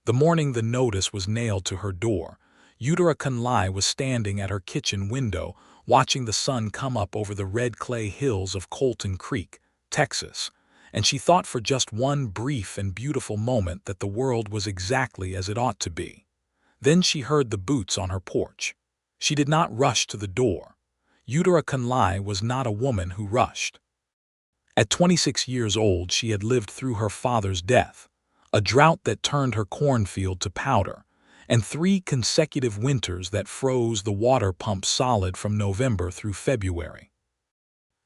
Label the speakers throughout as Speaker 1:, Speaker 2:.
Speaker 1: The morning the notice was nailed to her door, Eudora Conley was standing at her kitchen window watching the sun come up over the red clay hills of Colton Creek, Texas, and she thought for just one brief and beautiful moment that the world was exactly as it ought to be. Then she heard the boots on her porch. She did not rush to the door. Eudora Conley was not a woman who rushed. At 26 years old, she had lived through her father's death, a drought that turned her cornfield to powder, and 3 consecutive winters that froze the water pump solid from November through February.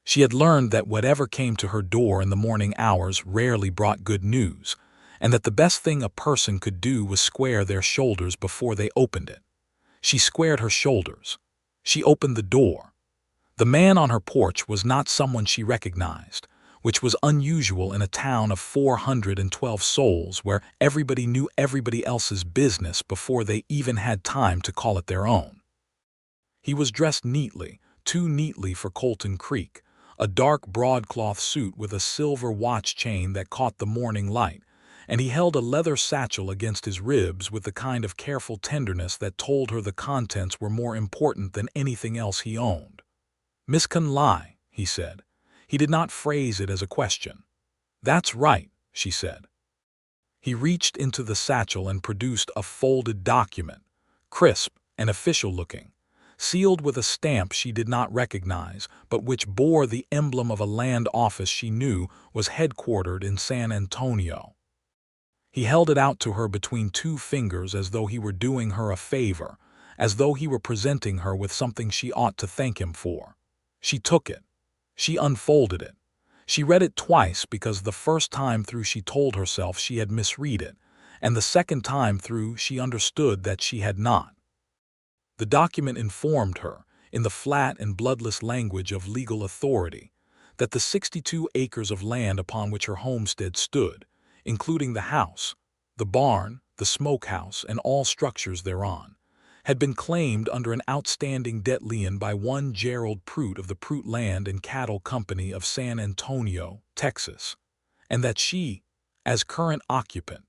Speaker 1: She had learned that whatever came to her door in the morning hours rarely brought good news, and that the best thing a person could do was square their shoulders before they opened it. She squared her shoulders. She opened the door. The man on her porch was not someone she recognized, which was unusual in a town of 412 souls where everybody knew everybody else's business before they even had time to call it their own. He was dressed neatly, too neatly for Colton Creek, a dark broadcloth suit with a silver watch chain that caught the morning light, and he held a leather satchel against his ribs with the kind of careful tenderness that told her the contents were more important than anything else he owned. "Miss Conley," he said. He did not phrase it as a question. "That's right," she said. He reached into the satchel and produced a folded document, crisp and official-looking, sealed with a stamp she did not recognize, but which bore the emblem of a land office she knew was headquartered in San Antonio. He held it out to her between 2 fingers as though he were doing her a favor, as though he were presenting her with something she ought to thank him for. She took it. She unfolded it. She read it twice because the first time through she told herself she had misread it, and the second time through she understood that she had not. The document informed her, in the flat and bloodless language of legal authority, that the 62 acres of land upon which her homestead stood, including the house, the barn, the smokehouse, and all structures thereon, had been claimed under an outstanding debt lien by one Gerald Prout of the Prout Land and Cattle Company of San Antonio, Texas, and that she, as current occupant,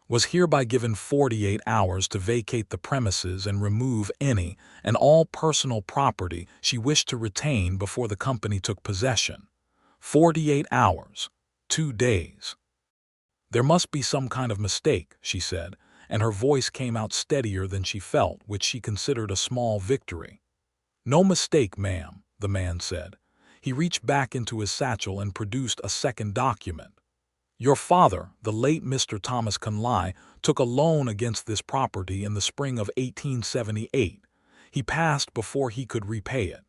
Speaker 1: was hereby given 48 hours to vacate the premises and remove any and all personal property she wished to retain before the company took possession. 48 hours, 2 days. "There must be some kind of mistake," she said, and her voice came out steadier than she felt, which she considered a small victory. "No mistake, ma'am," the man said. He reached back into his satchel and produced a second document. "Your father, the late Mr. Thomas Conley, took a loan against this property in the spring of 1878. He passed before he could repay it.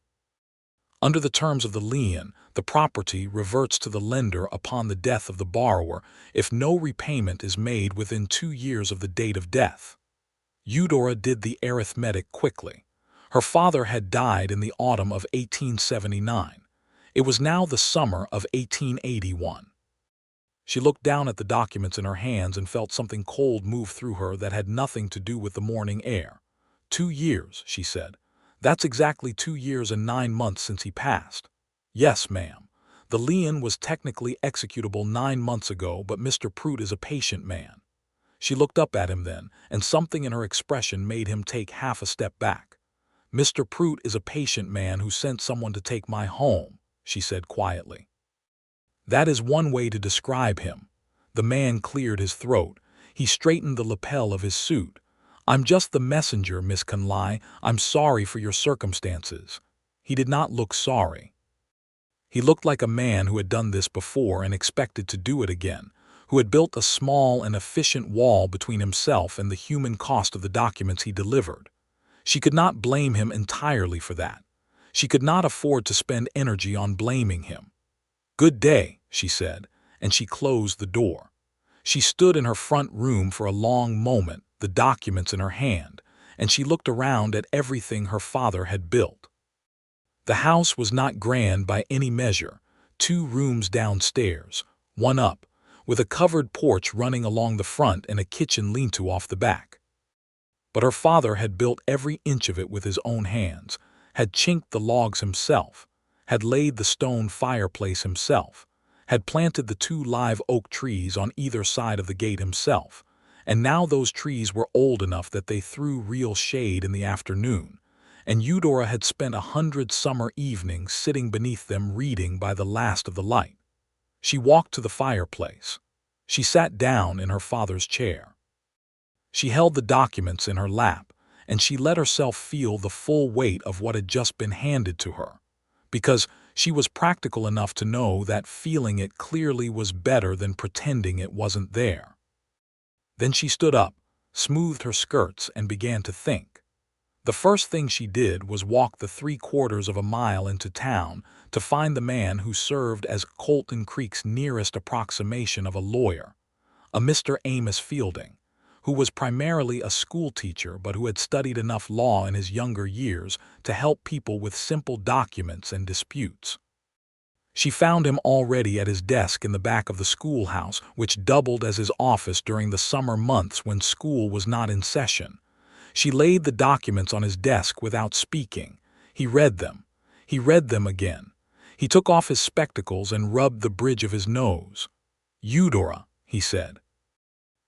Speaker 1: Under the terms of the lien, the property reverts to the lender upon the death of the borrower if no repayment is made within 2 years of the date of death." Eudora did the arithmetic quickly. Her father had died in the autumn of 1879. It was now the summer of 1881. She looked down at the documents in her hands and felt something cold move through her that had nothing to do with the morning air. 2 years, she said. "That's exactly 2 years and 9 months since he passed." "Yes, ma'am. The lien was technically executable 9 months ago, but Mr. Prout is a patient man." She looked up at him then, and something in her expression made him take half a step back. "Mr. Prout is a patient man who sent someone to take my home," she said quietly. "That is one way to describe him." The man cleared his throat. He straightened the lapel of his suit. "I'm just the messenger, Miss Conley. I'm sorry for your circumstances." He did not look sorry. He looked like a man who had done this before and expected to do it again, who had built a small and efficient wall between himself and the human cost of the documents he delivered. She could not blame him entirely for that. She could not afford to spend energy on blaming him. "Good day," she said, and she closed the door. She stood in her front room for a long moment, the documents in her hand, and she looked around at everything her father had built. The house was not grand by any measure, 2 rooms downstairs, 1 up, with a covered porch running along the front and a kitchen lean-to off the back. But her father had built every inch of it with his own hands, had chinked the logs himself, had laid the stone fireplace himself, had planted the 2 live oak trees on either side of the gate himself, and now those trees were old enough that they threw real shade in the afternoon, and Eudora had spent 100 summer evenings sitting beneath them reading by the last of the light. She walked to the fireplace. She sat down in her father's chair. She held the documents in her lap, and she let herself feel the full weight of what had just been handed to her, because she was practical enough to know that feeling it clearly was better than pretending it wasn't there. Then she stood up, smoothed her skirts, and began to think. The first thing she did was walk the 3/4 of a mile into town to find the man who served as Colton Creek's nearest approximation of a lawyer, a Mr. Amos Fielding, who was primarily a schoolteacher but who had studied enough law in his younger years to help people with simple documents and disputes. She found him already at his desk in the back of the schoolhouse, which doubled as his office during the summer months when school was not in session. She laid the documents on his desk without speaking. He read them. He read them again. He took off his spectacles and rubbed the bridge of his nose. "Eudora," he said.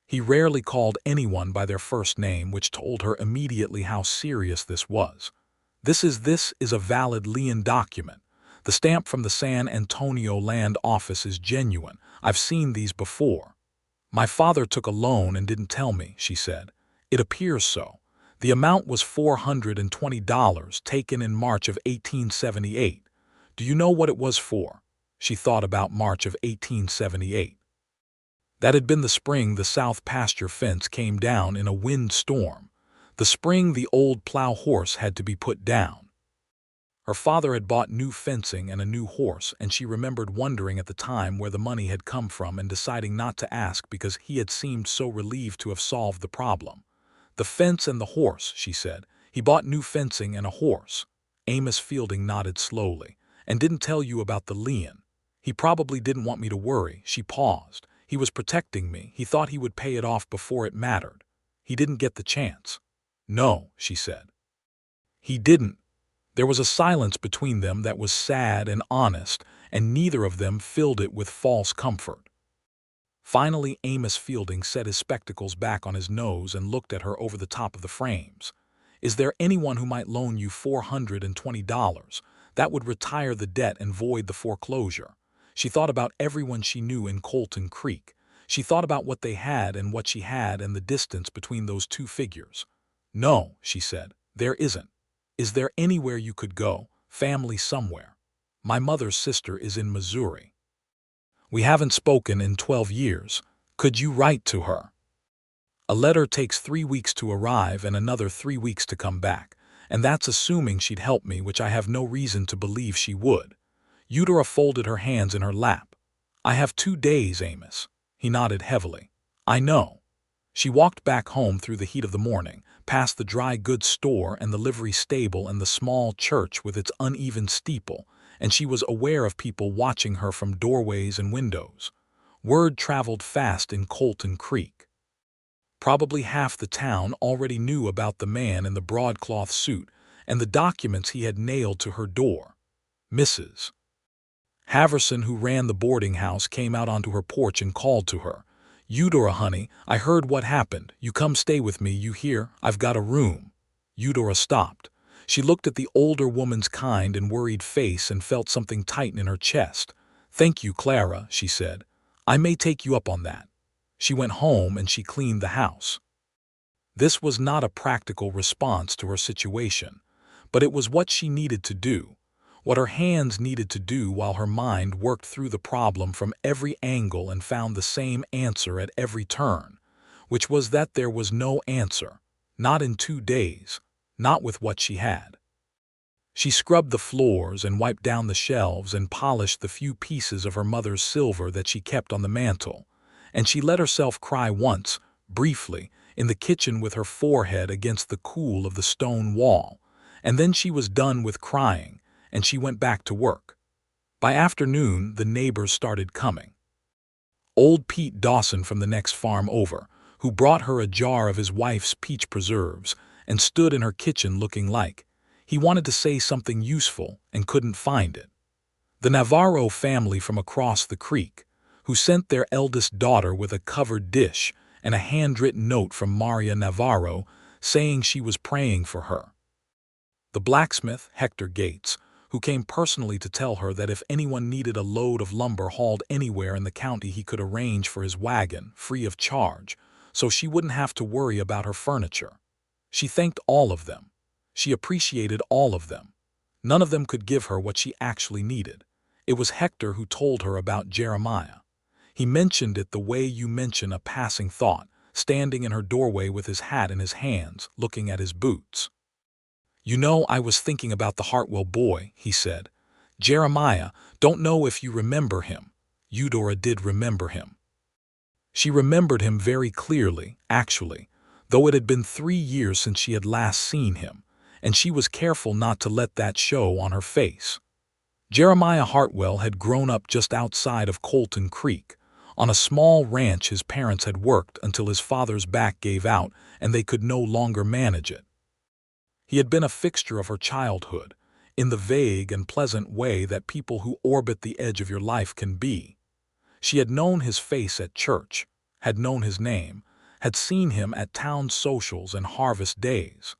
Speaker 1: He rarely called anyone by their first name, which told her immediately how serious this was. This is a valid lien document. The stamp from the San Antonio Land Office is genuine. I've seen these before. My father took a loan and didn't tell me, she said. It appears so. The amount was $420 taken in March of 1878. Do you know what it was for? She thought about March of 1878. That had been the spring the south pasture fence came down in a windstorm. The spring the old plow horse had to be put down. Her father had bought new fencing and a new horse, and she remembered wondering at the time where the money had come from and deciding not to ask because he had seemed so relieved to have solved the problem. The fence and the horse, she said. He bought new fencing and a horse. Amos Fielding nodded slowly. And didn't tell you about the lien. He probably didn't want me to worry. She paused. He was protecting me. He thought he would pay it off before it mattered. He didn't get the chance. No, she said. He didn't. There was a silence between them that was sad and honest, and neither of them filled it with false comfort. Finally, Amos Fielding set his spectacles back on his nose and looked at her over the top of the frames. Is there anyone who might loan you $420? That would retire the debt and void the foreclosure. She thought about everyone she knew in Colton Creek. She thought about what they had and what she had and the distance between those two figures. No, she said, there isn't. Is there anywhere you could go, family somewhere? My mother's sister is in Missouri. We haven't spoken in 12 years. Could you write to her? A letter takes 3 weeks to arrive and another 3 weeks to come back, and that's assuming she'd help me, which I have no reason to believe she would. Eudora folded her hands in her lap. I have 2 days, Amos. He nodded heavily. I know. She walked back home through the heat of the morning, past the dry goods store and the livery stable and the small church with its uneven steeple, and she was aware of people watching her from doorways and windows. Word traveled fast in Colton Creek. Probably half the town already knew about the man in the broadcloth suit and the documents he had nailed to her door. Mrs. Haverson, who ran the boarding house, came out onto her porch and called to her. Eudora, honey, I heard what happened. You come stay with me, you hear? I've got a room. Eudora stopped. She looked at the older woman's kind and worried face and felt something tighten in her chest. Thank you, Clara, she said. I may take you up on that. She went home and she cleaned the house. This was not a practical response to her situation, but it was what she needed to do, what her hands needed to do while her mind worked through the problem from every angle and found the same answer at every turn, which was that there was no answer, not in 2 days, not with what she had. She scrubbed the floors and wiped down the shelves and polished the few pieces of her mother's silver that she kept on the mantel, and she let herself cry once, briefly, in the kitchen with her forehead against the cool of the stone wall, and then she was done with crying, and she went back to work. By afternoon, the neighbors started coming. Old Pete Dawson from the next farm over, who brought her a jar of his wife's peach preserves and stood in her kitchen looking like he wanted to say something useful and couldn't find it. The Navarro family from across the creek, who sent their eldest daughter with a covered dish and a handwritten note from Maria Navarro saying she was praying for her. The blacksmith, Hector Gates, who came personally to tell her that if anyone needed a load of lumber hauled anywhere in the county he could arrange for his wagon, free of charge, so she wouldn't have to worry about her furniture. She thanked all of them. She appreciated all of them. None of them could give her what she actually needed. It was Hector who told her about Jeremiah. He mentioned it the way you mention a passing thought, standing in her doorway with his hat in his hands, looking at his boots. "You know, I was thinking about the Hartwell boy," he said. "Jeremiah, don't know if you remember him." Eudora did remember him. She remembered him very clearly, actually, though it had been 3 years since she had last seen him, and she was careful not to let that show on her face. Jeremiah Hartwell had grown up just outside of Colton Creek, on a small ranch his parents had worked until his father's back gave out and they could no longer manage it. He had been a fixture of her childhood, in the vague and pleasant way that people who orbit the edge of your life can be. She had known his face at church, had known his name, had seen him at town socials and harvest days.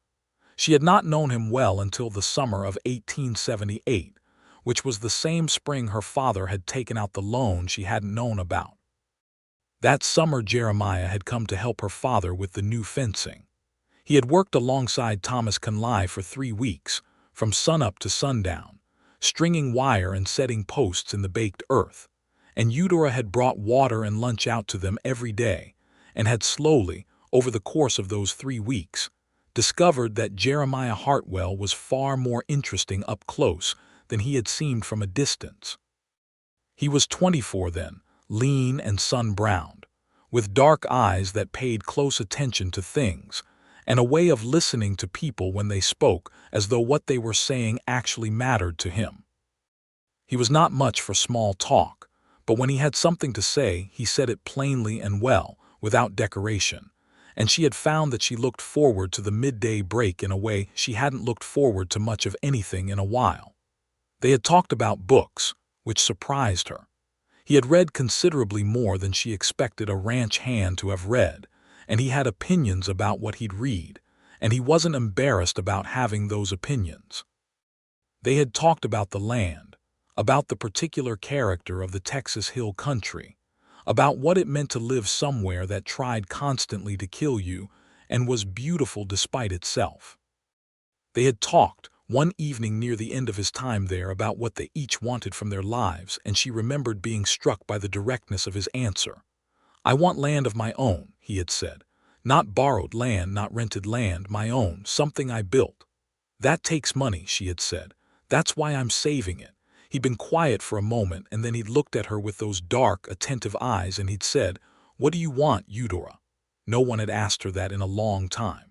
Speaker 1: She had not known him well until the summer of 1878, which was the same spring her father had taken out the loan she hadn't known about. That summer Jeremiah had come to help her father with the new fencing. He had worked alongside Thomas Conley for 3 weeks, from sunup to sundown, stringing wire and setting posts in the baked earth, and Eudora had brought water and lunch out to them every day, and had slowly, over the course of those 3 weeks, discovered that Jeremiah Hartwell was far more interesting up close than he had seemed from a distance. He was 24 then, lean and sun-browned, with dark eyes that paid close attention to things, and a way of listening to people when they spoke as though what they were saying actually mattered to him. He was not much for small talk, but when he had something to say, he said it plainly and well, without decoration, and she had found that she looked forward to the midday break in a way she hadn't looked forward to much of anything in a while. They had talked about books, which surprised her. He had read considerably more than she expected a ranch hand to have read, and he had opinions about what he'd read, and he wasn't embarrassed about having those opinions. They had talked about the land, about the particular character of the Texas Hill Country, about what it meant to live somewhere that tried constantly to kill you and was beautiful despite itself. They had talked, one evening near the end of his time there, about what they each wanted from their lives, and she remembered being struck by the directness of his answer. "I want land of my own," he had said. "Not borrowed land, not rented land, my own, something I built." "That takes money," she had said. "That's why I'm saving it." He'd been quiet for a moment, and then he'd looked at her with those dark, attentive eyes, and he'd said, "What do you want, Eudora?" No one had asked her that in a long time.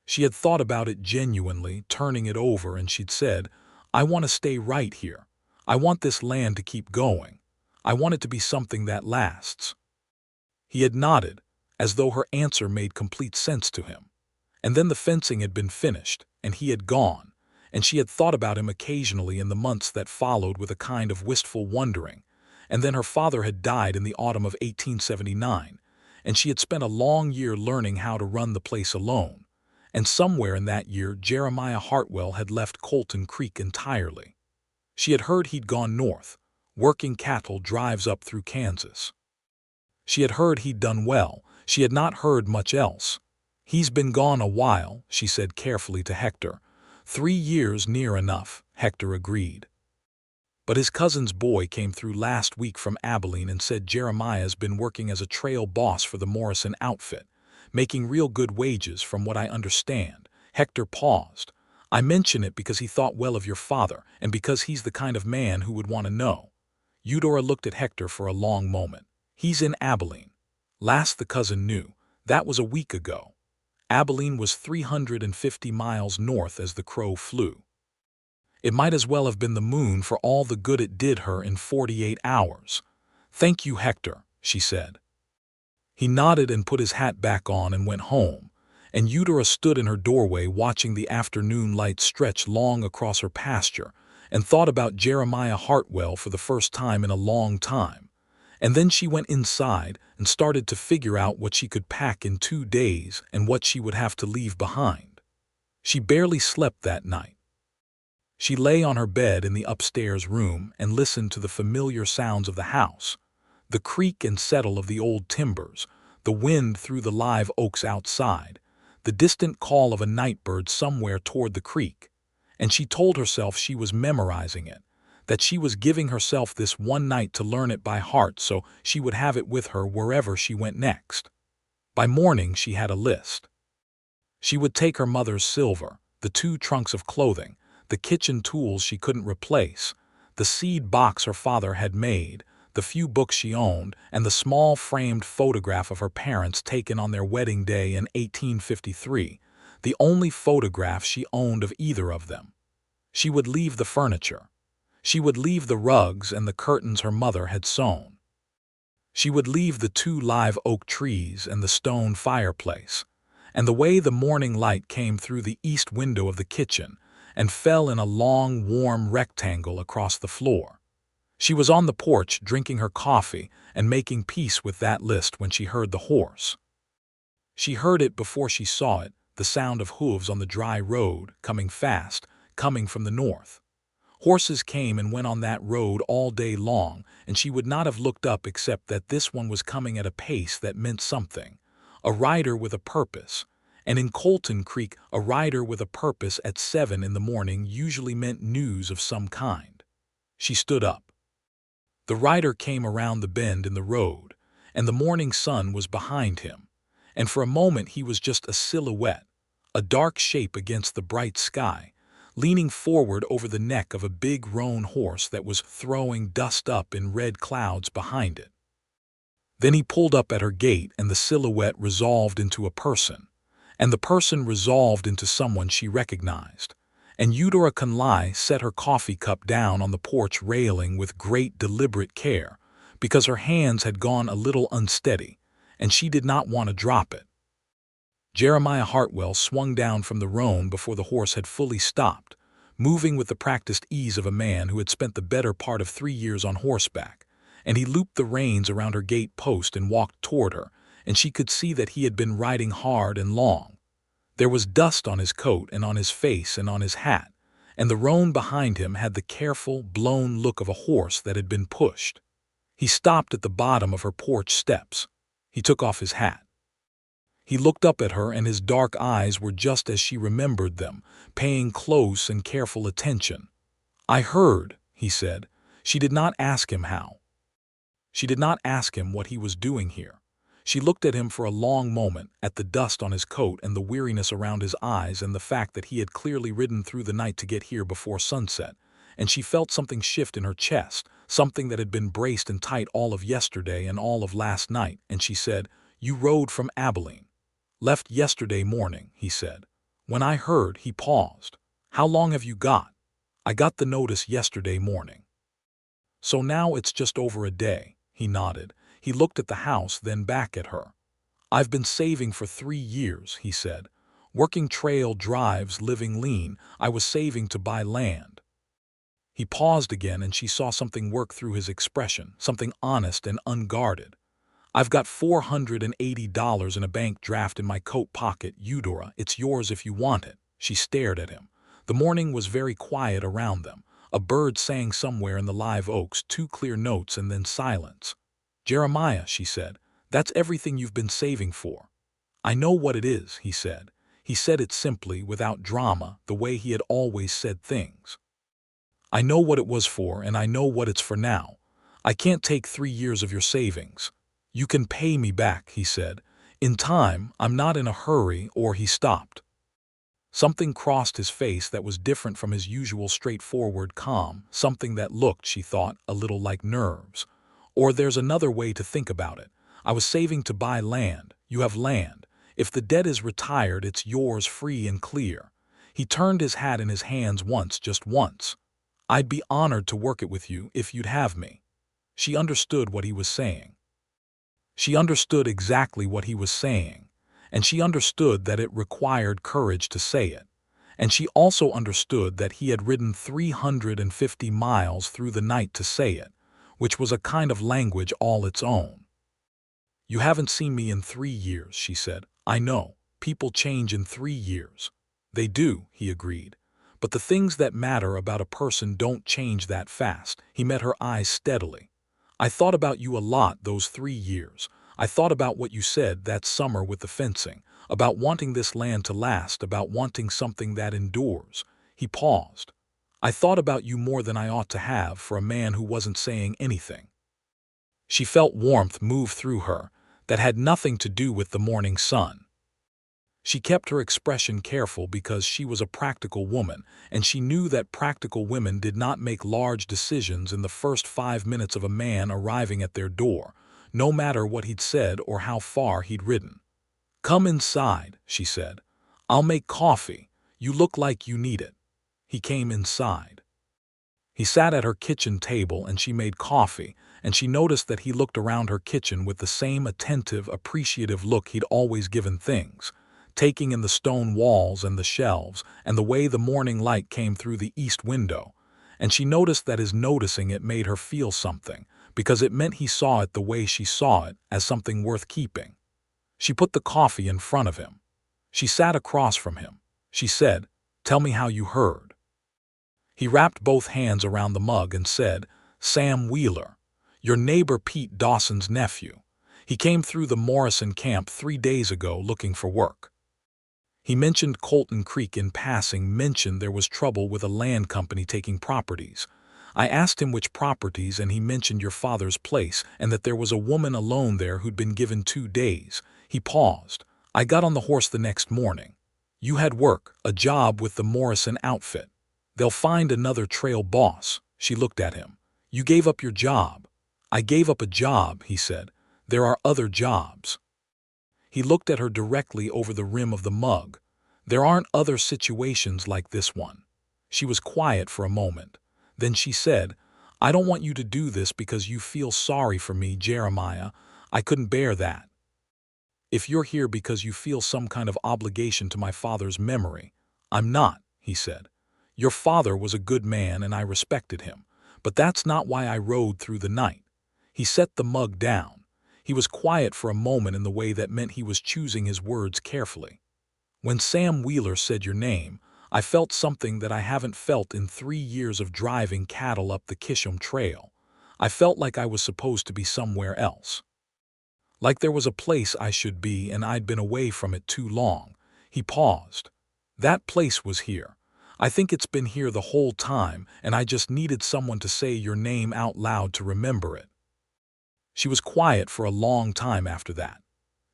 Speaker 1: She had thought about it genuinely, turning it over, and she'd said, "I want to stay right here. I want this land to keep going. I want it to be something that lasts." He had nodded, as though her answer made complete sense to him. And then the fencing had been finished, and he had gone, and she had thought about him occasionally in the months that followed with a kind of wistful wondering, and then her father had died in the autumn of 1879, and she had spent a long year learning how to run the place alone, and somewhere in that year Jeremiah Hartwell had left Colton Creek entirely. She had heard he'd gone north, working cattle drives up through Kansas. She had heard he'd done well. She had not heard much else. "He's been gone a while," she said carefully to Hector. 3 years near enough," Hector agreed. "But his cousin's boy came through last week from Abilene and said Jeremiah's been working as a trail boss for the Morrison outfit, making real good wages from what I understand." Hector paused. "I mention it because he thought well of your father, and because he's the kind of man who would want to know." Eudora looked at Hector for a long moment. "He's in Abilene." Last the cousin knew, that was a week ago. Abilene was 350 miles north as the crow flew. It might as well have been the moon for all the good it did her in 48 hours. "Thank you, Hector," she said. He nodded and put his hat back on and went home, and Eudora stood in her doorway watching the afternoon light stretch long across her pasture and thought about Jeremiah Hartwell for the first time in a long time, And then she went inside and started to figure out what she could pack in 2 days and what she would have to leave behind. She barely slept that night. She lay on her bed in the upstairs room and listened to the familiar sounds of the house, the creak and settle of the old timbers, the wind through the live oaks outside, the distant call of a night bird somewhere toward the creek. And she told herself she was memorizing it, that she was giving herself this one night to learn it by heart so she would have it with her wherever she went next. By morning she had a list. She would take her mother's silver, the 2 trunks of clothing, the kitchen tools she couldn't replace, the seed box her father had made, the few books she owned, and the small framed photograph of her parents taken on their wedding day in 1853, the only photograph she owned of either of them. She would leave the furniture. She would leave the rugs and the curtains her mother had sewn. She would leave the 2 live oak trees and the stone fireplace, and the way the morning light came through the east window of the kitchen and fell in a long, warm rectangle across the floor. She was on the porch drinking her coffee and making peace with that list when she heard the horse. She heard it before she saw it, the sound of hooves on the dry road, coming fast, coming from the north. Horses came and went on that road all day long, and she would not have looked up except that this one was coming at a pace that meant something, a rider with a purpose. And in Colton Creek, a rider with a purpose at 7 in the morning usually meant news of some kind. She stood up. The rider came around the bend in the road, and the morning sun was behind him, and for a moment he was just a silhouette, a dark shape against the bright sky, leaning forward over the neck of a big roan horse that was throwing dust up in red clouds behind it. Then he pulled up at her gate, and the silhouette resolved into a person, and the person resolved into someone she recognized. And Eudora Conley set her coffee cup down on the porch railing with great deliberate care, because her hands had gone a little unsteady, and she did not want to drop it. Jeremiah Hartwell swung down from the roan before the horse had fully stopped, moving with the practiced ease of a man who had spent the better part of 3 years on horseback, and he looped the reins around her gate post and walked toward her, and she could see that he had been riding hard and long. There was dust on his coat and on his face and on his hat, and the roan behind him had the careful, blown look of a horse that had been pushed. He stopped at the bottom of her porch steps. He took off his hat. He looked up at her, and his dark eyes were just as she remembered them, paying close and careful attention. "I heard," he said. She did not ask him how. She did not ask him what he was doing here. She looked at him for a long moment, at the dust on his coat and the weariness around his eyes and the fact that he had clearly ridden through the night to get here before sunset, and she felt something shift in her chest, something that had been braced and tight all of yesterday and all of last night, and she said, "You rode from Abilene." "Left yesterday morning," he said. When I heard, he paused. "How long have you got?" "I got the notice yesterday morning." "So now it's just over a day." He nodded. He looked at the house, then back at her. "I've been saving for 3 years," he said. "Working trail drives, living lean. I was saving to buy land." He paused again, and she saw something work through his expression, something honest and unguarded. "I've got $480 in a bank draft in my coat pocket, Eudora. It's yours if you want it." She stared at him. The morning was very quiet around them. A bird sang somewhere in the live oaks, 2 clear notes and then silence. "Jeremiah," she said, "that's everything you've been saving for." "I know what it is," he said. He said it simply, without drama, the way he had always said things. "I know what it was for, and I know what it's for now. I can't take 3 years of your savings. You can pay me back," he said. "In time. I'm not in a hurry," or he stopped. Something crossed his face that was different from his usual straightforward calm, something that looked, she thought, a little like nerves. "Or there's another way to think about it. I was saving to buy land. You have land. If the debt is retired, it's yours free and clear." He turned his hat in his hands once, just once. "I'd be honored to work it with you if you'd have me." She understood what he was saying. She understood exactly what he was saying, and she understood that it required courage to say it. And she also understood that he had ridden 350 miles through the night to say it, which was a kind of language all its own. "You haven't seen me in 3 years," she said. "I know. People change in 3 years." "They do," he agreed. "But the things that matter about a person don't change that fast." He met her eyes steadily. "I thought about you a lot those 3 years. I thought about what you said that summer with the fencing, about wanting this land to last, about wanting something that endures." He paused. "I thought about you more than I ought to have for a man who wasn't saying anything." She felt warmth move through her that had nothing to do with the morning sun. She kept her expression careful because she was a practical woman, and she knew that practical women did not make large decisions in the first 5 minutes of a man arriving at their door, no matter what he'd said or how far he'd ridden. "Come inside," she said. "I'll make coffee. You look like you need it." He came inside. He sat at her kitchen table and she made coffee, and she noticed that he looked around her kitchen with the same attentive, appreciative look he'd always given things, taking in the stone walls and the shelves and the way the morning light came through the east window. And she noticed that his noticing it made her feel something, because it meant he saw it the way she saw it, as something worth keeping. She put the coffee in front of him. She sat across from him. She said, "Tell me how you heard." He wrapped both hands around the mug and said, "Sam Wheeler, your neighbor Pete Dawson's nephew. He came through the Morrison camp 3 days ago looking for work. He mentioned Colton Creek in passing, mentioned there was trouble with a land company taking properties. I asked him which properties, and he mentioned your father's place and that there was a woman alone there who'd been given 2 days." He paused. "I got on the horse the next morning. You had work, a job with the Morrison outfit. They'll find another trail boss." She looked at him. "You gave up your job." "I gave up a job," he said. "There are other jobs." He looked at her directly over the rim of the mug. "There aren't other situations like this one." She was quiet for a moment. Then she said, "I don't want you to do this because you feel sorry for me, Jeremiah. I couldn't bear that. If you're here because you feel some kind of obligation to my father's memory, I'm not," he said. "Your father was a good man and I respected him, but that's not why I rode through the night." He set the mug down. He was quiet for a moment in the way that meant he was choosing his words carefully. "When Sam Wheeler said your name, I felt something that I haven't felt in 3 years of driving cattle up the Kisham Trail. I felt like I was supposed to be somewhere else. Like there was a place I should be and I'd been away from it too long." He paused. "That place was here. I think it's been here the whole time, and I just needed someone to say your name out loud to remember it." She was quiet for a long time after that.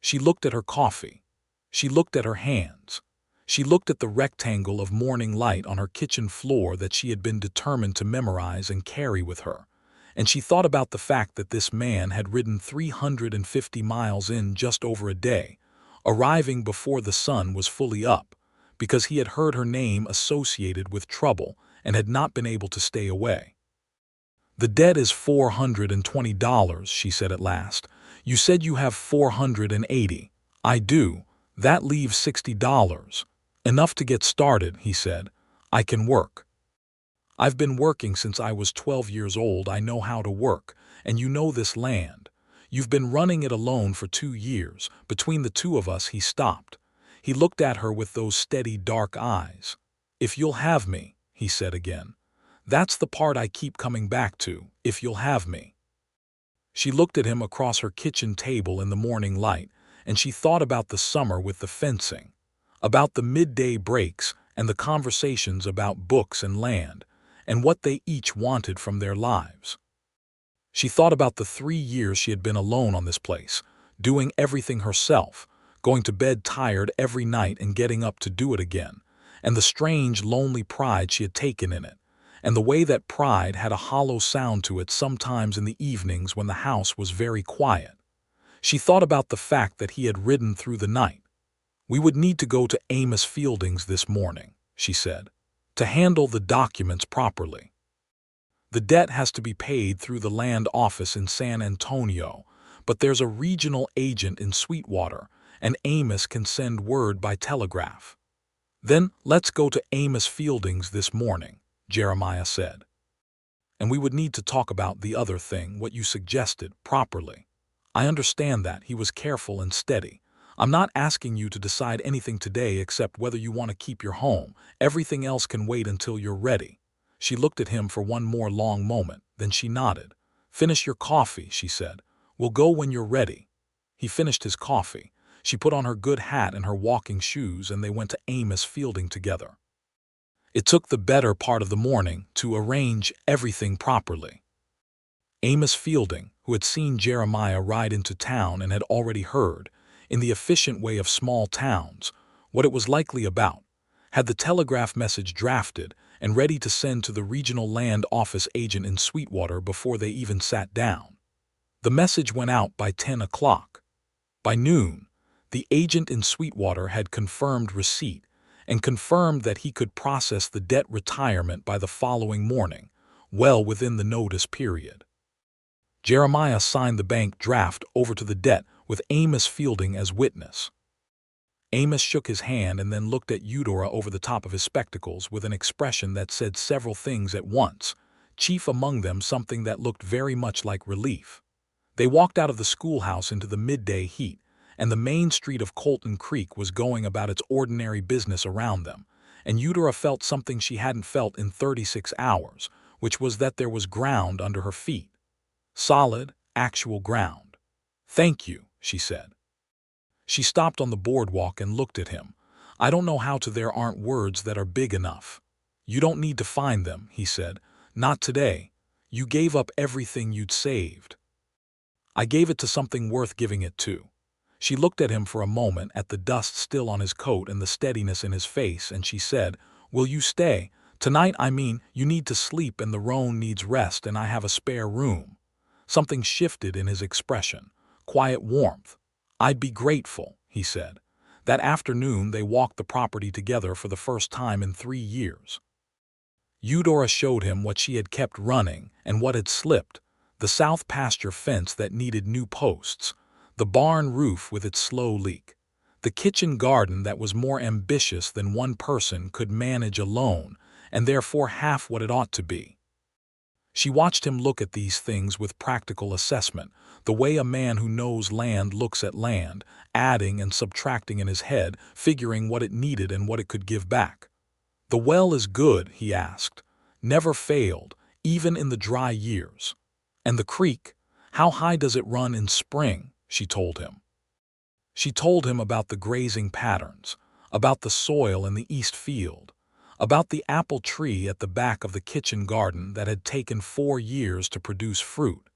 Speaker 1: She looked at her coffee. She looked at her hands. She looked at the rectangle of morning light on her kitchen floor that she had been determined to memorize and carry with her. And she thought about the fact that this man had ridden 350 miles in just over a day, arriving before the sun was fully up, because he had heard her name associated with trouble and had not been able to stay away. "The debt is $420, she said at last. "You said you have 480. "I do. That leaves $60. "Enough to get started," he said. "I can work. I've been working since I was 12 years old. I know how to work, and you know this land. You've been running it alone for 2 years. Between the two of us," he stopped. He looked at her with those steady, dark eyes. "If you'll have me," he said again. "That's the part I keep coming back to, if you'll have me." She looked at him across her kitchen table in the morning light, and she thought about the summer with the fencing, about the midday breaks and the conversations about books and land, and what they each wanted from their lives. She thought about the 3 years she had been alone on this place, doing everything herself, going to bed tired every night and getting up to do it again, and the strange, lonely pride she had taken in it, and the way that pride had a hollow sound to it sometimes in the evenings when the house was very quiet. She thought about the fact that he had ridden through the night. "We would need to go to Amos Fielding's this morning," she said, "to handle the documents properly. The debt has to be paid through the land office in San Antonio, but there's a regional agent in Sweetwater, and Amos can send word by telegraph." "Then let's go to Amos Fielding's this morning," Jeremiah said. and we would need to talk about the other thing, what you suggested, properly. I understand that. He was careful and steady. I'm not asking you to decide anything today except whether you want to keep your home. Everything else can wait until you're ready. She looked at him for one more long moment, then she nodded. Finish your coffee, she said. We'll go when you're ready. He finished his coffee. She put on her good hat and her walking shoes, and they went to Amos Fielding together. It took the better part of the morning to arrange everything properly. Amos Fielding, who had seen Jeremiah ride into town and had already heard, in the efficient way of small towns, what it was likely about, had the telegraph message drafted and ready to send to the regional land office agent in Sweetwater before they even sat down. The message went out by 10 o'clock. By noon, the agent in Sweetwater had confirmed receipt and confirmed that he could process the debt retirement by the following morning, well within the notice period. Jeremiah signed the bank draft over to the debt with Amos Fielding as witness. Amos shook his hand and then looked at Eudora over the top of his spectacles with an expression that said several things at once, chief among them something that looked very much like relief. They walked out of the schoolhouse into the midday heat, and the main street of Colton Creek was going about its ordinary business around them, and Eudora felt something she hadn't felt in 36 hours, which was that there was ground under her feet. Solid, actual ground. Thank you, she said. She stopped on the boardwalk and looked at him. I don't know how to there aren't words that are big enough. You don't need to find them, he said. Not today. You gave up everything you'd saved. I gave it to something worth giving it to. She looked at him for a moment, at the dust still on his coat and the steadiness in his face, and she said, Will you stay? Tonight, I mean, you need to sleep and the roan needs rest and I have a spare room. Something shifted in his expression. Quiet warmth. I'd be grateful, he said. That afternoon they walked the property together for the first time in 3 years. Eudora showed him what she had kept running and what had slipped, the south pasture fence that needed new posts, the barn roof with its slow leak, the kitchen garden that was more ambitious than one person could manage alone, and therefore half what it ought to be. She watched him look at these things with practical assessment, the way a man who knows land looks at land, adding and subtracting in his head, figuring what it needed and what it could give back. The well is good, he asked. Never failed, even in the dry years. And the creek, how high does it run in spring? She told him. She told him about the grazing patterns, about the soil in the east field, about the apple tree at the back of the kitchen garden that had taken 4 years to produce fruit,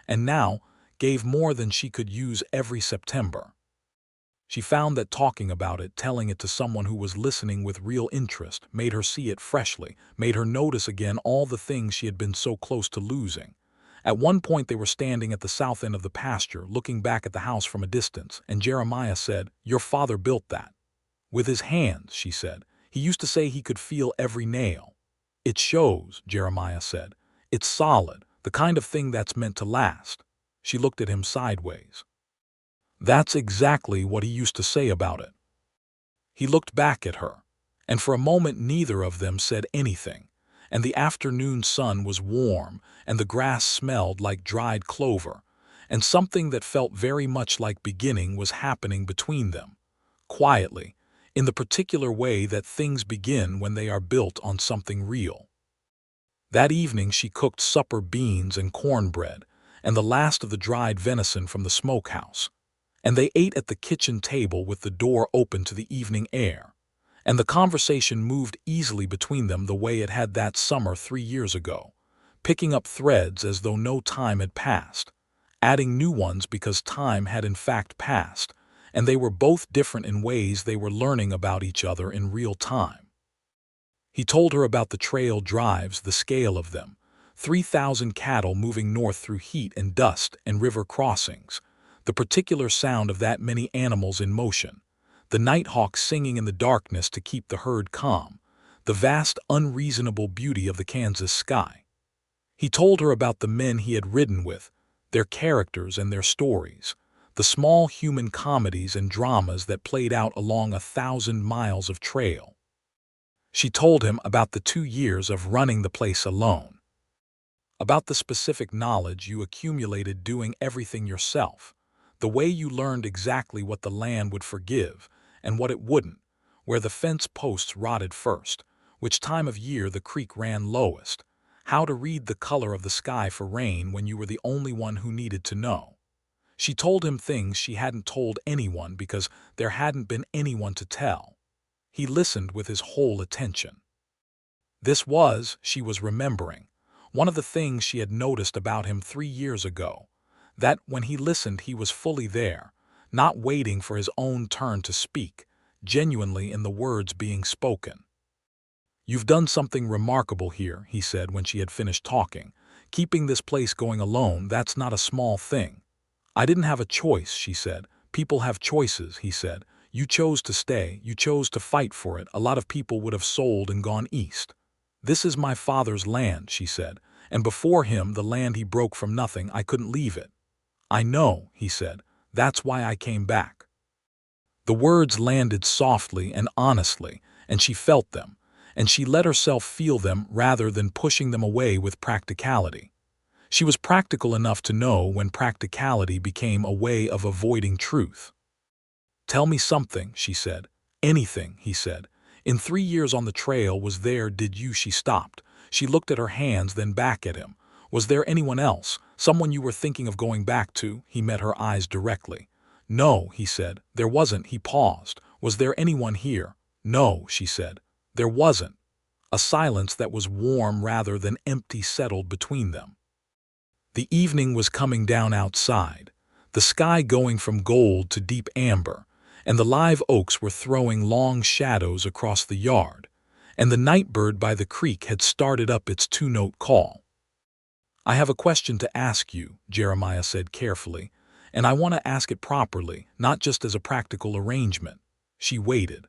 Speaker 1: and now gave more than she could use every September. She found that talking about it, telling it to someone who was listening with real interest, made her see it freshly, made her notice again all the things she had been so close to losing. At one point they were standing at the south end of the pasture, looking back at the house from a distance, and Jeremiah said, Your father built that. With his hands, she said. He used to say he could feel every nail. It shows, Jeremiah said. It's solid, the kind of thing that's meant to last. She looked at him sideways. That's exactly what he used to say about it. He looked back at her, and for a moment neither of them said anything, and the afternoon sun was warm, and the grass smelled like dried clover, and something that felt very much like beginning was happening between them, quietly, in the particular way that things begin when they are built on something real. That evening she cooked supper beans and cornbread, and the last of the dried venison from the smokehouse, and they ate at the kitchen table with the door open to the evening air, and the conversation moved easily between them the way it had that summer 3 years ago, picking up threads as though no time had passed, adding new ones because time had in fact passed, and they were both different in ways they were learning about each other in real time. He told her about the trail drives, the scale of them, 3,000 cattle moving north through heat and dust and river crossings, the particular sound of that many animals in motion, the nighthawk singing in the darkness to keep the herd calm, the vast unreasonable beauty of the Kansas sky. He told her about the men he had ridden with, their characters and their stories, the small human comedies and dramas that played out along 1,000 miles of trail. She told him about the 2 years of running the place alone. About the specific knowledge you accumulated doing everything yourself, the way you learned exactly what the land would forgive and what it wouldn't, where the fence posts rotted first, which time of year the creek ran lowest, how to read the color of the sky for rain when you were the only one who needed to know. She told him things she hadn't told anyone because there hadn't been anyone to tell. He listened with his whole attention. This was, she was remembering, one of the things she had noticed about him 3 years ago, that when he listened he was fully there, not waiting for his own turn to speak, genuinely in the words being spoken. "You've done something remarkable here," he said when she had finished talking. "Keeping this place going alone, that's not a small thing." "I didn't have a choice," she said. "People have choices," he said. "You chose to stay, you chose to fight for it. A lot of people would have sold and gone east." "This is my father's land," she said, "and before him the land he broke from nothing. I couldn't leave it." "I know," he said. "That's why I came back." The words landed softly and honestly, and she felt them, and she let herself feel them rather than pushing them away with practicality. She was practical enough to know when practicality became a way of avoiding truth. "Tell me something," she said. "Anything," he said. "In 3 years on the trail, was there, did you—" She stopped. She looked at her hands, then back at him. "Was there anyone else? Someone you were thinking of going back to?" He met her eyes directly. "No," he said. "There wasn't." He paused. "Was there anyone here?" "No," she said. "There wasn't." A silence that was warm rather than empty settled between them. The evening was coming down outside, the sky going from gold to deep amber, and the live oaks were throwing long shadows across the yard, and the nightbird by the creek had started up its two-note call. "I have a question to ask you," Jeremiah said carefully, "and I want to ask it properly, not just as a practical arrangement." She waited.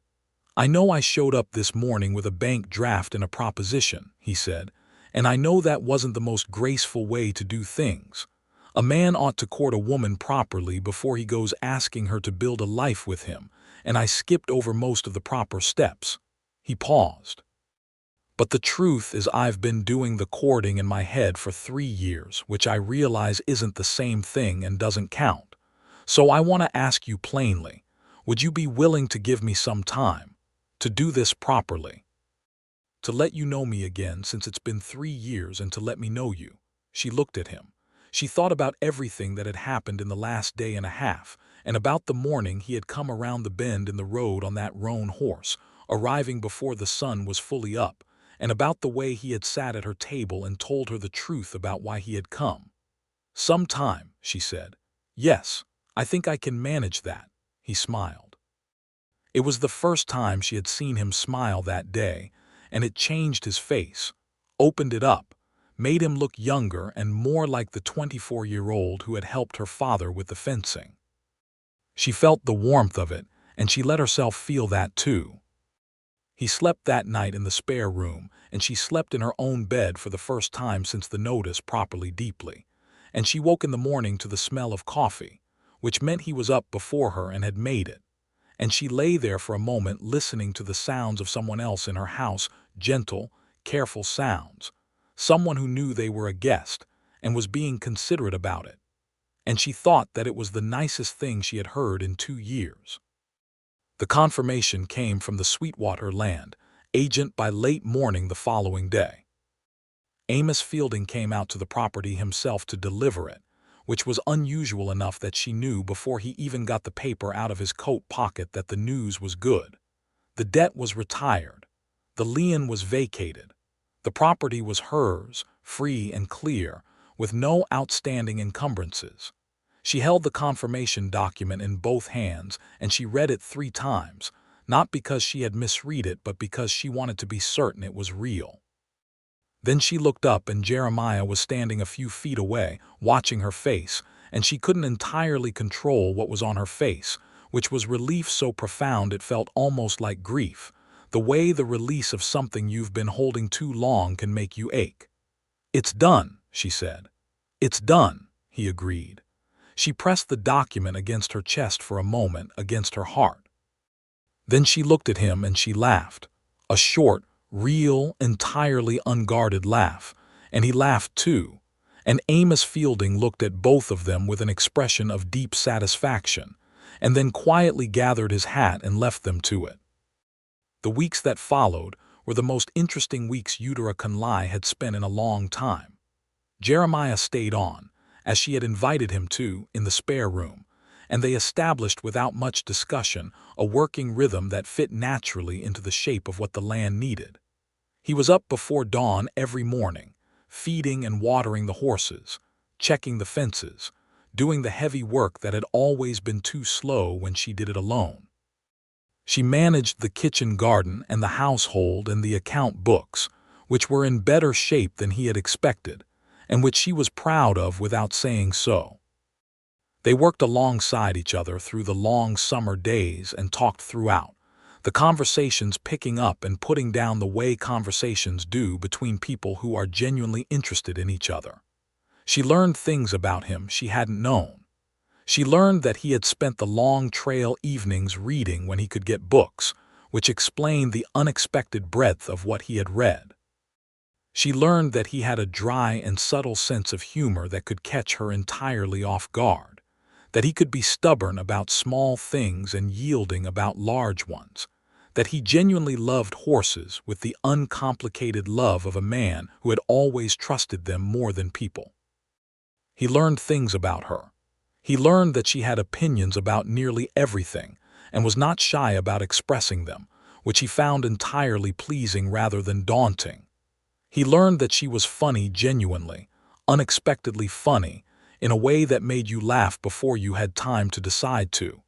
Speaker 1: "I know I showed up this morning with a bank draft and a proposition," he said, "and I know that wasn't the most graceful way to do things. A man ought to court a woman properly before he goes asking her to build a life with him, and I skipped over most of the proper steps." He paused. "But the truth is I've been doing the courting in my head for 3 years, which I realize isn't the same thing and doesn't count. So I want to ask you plainly, would you be willing to give me some time to do this properly? To let you know me again, since it's been 3 years, and to let me know you." She looked at him. She thought about everything that had happened in the last day and a half, and about the morning he had come around the bend in the road on that roan horse, arriving before the sun was fully up, and about the way he had sat at her table and told her the truth about why he had come. "Some time," she said. "Yes, I think I can manage that." He smiled. It was the first time she had seen him smile that day, and it changed his face, opened it up, made him look younger and more like the 24-year-old who had helped her father with the fencing. She felt the warmth of it, and she let herself feel that too. He slept that night in the spare room, and she slept in her own bed for the first time since the notice properly deeply, and she woke in the morning to the smell of coffee, which meant he was up before her and had made it. And she lay there for a moment listening to the sounds of someone else in her house, gentle, careful sounds, someone who knew they were a guest and was being considerate about it. And she thought that it was the nicest thing she had heard in 2 years. The confirmation came from the Sweetwater land agent by late morning the following day. Amos Fielding came out to the property himself to deliver it, which was unusual enough that she knew before he even got the paper out of his coat pocket that the news was good. The debt was retired. The lien was vacated. The property was hers, free and clear, with no outstanding encumbrances. She held the confirmation document in both hands, and she read it 3 times, not because she had misread it, but because she wanted to be certain it was real. Then she looked up, and Jeremiah was standing a few feet away, watching her face, and she couldn't entirely control what was on her face, which was relief so profound it felt almost like grief, the way the release of something you've been holding too long can make you ache. "It's done," she said. "It's done," he agreed. She pressed the document against her chest for a moment, against her heart. Then she looked at him and she laughed, a short, real, entirely unguarded laugh, and he laughed too, And Amos Fielding looked at both of them with an expression of deep satisfaction, and then quietly gathered his hat and left them to it. The weeks that followed were the most interesting weeks Eudora Conley had spent in a long time. Jeremiah stayed on, as she had invited him to, in the spare room, and they established without much discussion a working rhythm that fit naturally into the shape of what the land needed. He was up before dawn every morning, feeding and watering the horses, checking the fences, doing the heavy work that had always been too slow when she did it alone. She managed the kitchen garden and the household and the account books, which were in better shape than he had expected, and which she was proud of without saying so. They worked alongside each other through the long summer days and talked throughout, the conversations picking up and putting down the way conversations do between people who are genuinely interested in each other. She learned things about him she hadn't known. She learned that he had spent the long trail evenings reading when he could get books, which explained the unexpected breadth of what he had read. She learned that he had a dry and subtle sense of humor that could catch her entirely off guard, that he could be stubborn about small things and yielding about large ones, that he genuinely loved horses with the uncomplicated love of a man who had always trusted them more than people. He learned things about her. He learned that she had opinions about nearly everything and was not shy about expressing them, which he found entirely pleasing rather than daunting. He learned that she was funny genuinely, unexpectedly funny, in a way that made you laugh before you had time to decide to.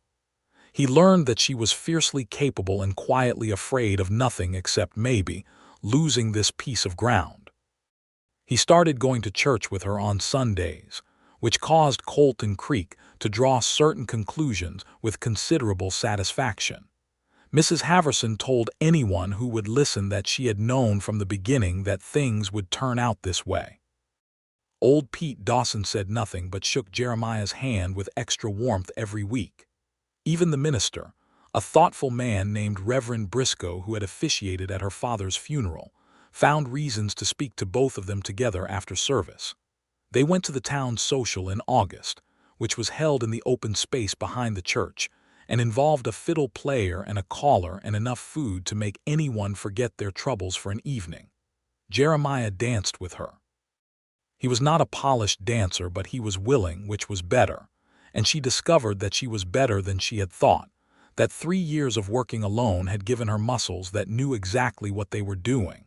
Speaker 1: He learned that she was fiercely capable and quietly afraid of nothing except maybe losing this piece of ground. He started going to church with her on Sundays, which caused Colton Creek to draw certain conclusions with considerable satisfaction. Mrs. Haverson told anyone who would listen that she had known from the beginning that things would turn out this way. Old Pete Dawson said nothing but shook Jeremiah's hand with extra warmth every week. Even the minister, a thoughtful man named Reverend Briscoe who had officiated at her father's funeral, found reasons to speak to both of them together after service. They went to the town social in August, which was held in the open space behind the church, and involved a fiddle player and a caller and enough food to make anyone forget their troubles for an evening. Jeremiah danced with her. He was not a polished dancer, but he was willing, which was better, and she discovered that she was better than she had thought, that 3 years of working alone had given her muscles that knew exactly what they were doing.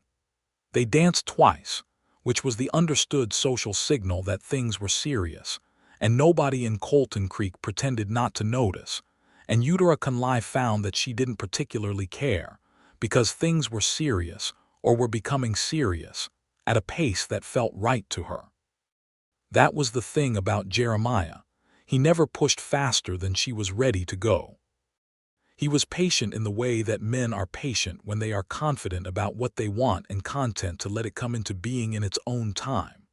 Speaker 1: They danced twice, which was the understood social signal that things were serious, and nobody in Colton Creek pretended not to notice, and Eudora Conley found that she didn't particularly care, because things were serious, or were becoming serious, at a pace that felt right to her. That was the thing about Jeremiah. He never pushed faster than she was ready to go. He was patient in the way that men are patient when they are confident about what they want and content to let it come into being in its own time.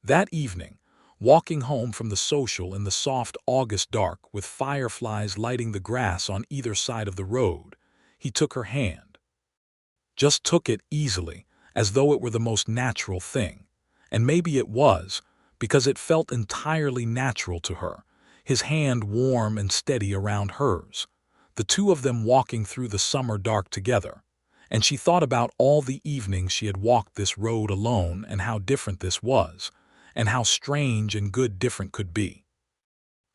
Speaker 1: That evening, walking home from the social in the soft August dark with fireflies lighting the grass on either side of the road, he took her hand. Just took it easily, as though it were the most natural thing. And maybe it was, because it felt entirely natural to her, his hand warm and steady around hers, the two of them walking through the summer dark together. And she thought about all the evenings she had walked this road alone and how different this was, and how strange and good different could be.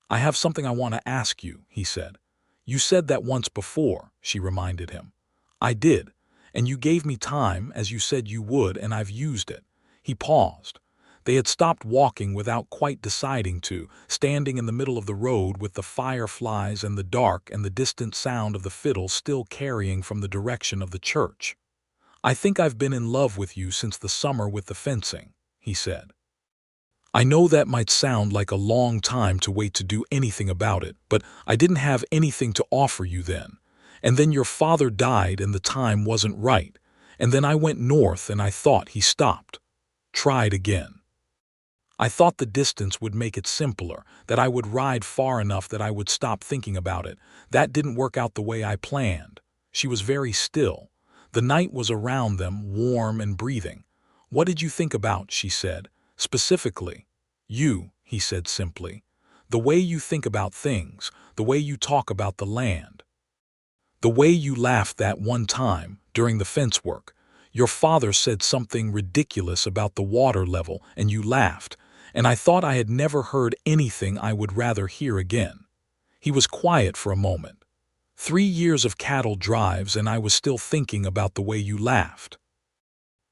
Speaker 1: "I have something I want to ask you," he said. "You said that once before," she reminded him. "I did, and you gave me time as you said you would, and I've used it." He paused. They had stopped walking without quite deciding to, standing in the middle of the road with the fireflies and the dark and the distant sound of the fiddle still carrying from the direction of the church. "I think I've been in love with you since the summer with the fencing," he said. "I know that might sound like a long time to wait to do anything about it, but I didn't have anything to offer you then. And then your father died and the time wasn't right. And then I went north and I thought," he stopped. "Tried again. I thought the distance would make it simpler, that I would ride far enough that I would stop thinking about it. That didn't work out the way I planned." She was very still. The night was around them, warm and breathing. "What did you think about?" she said. "Specifically?" "You," he said simply. "The way you think about things, the way you talk about the land. The way you laughed that one time, during the fence work. Your father said something ridiculous about the water level, and you laughed, and I thought I had never heard anything I would rather hear again." He was quiet for a moment. 3 years of cattle drives, and I was still thinking about the way you laughed."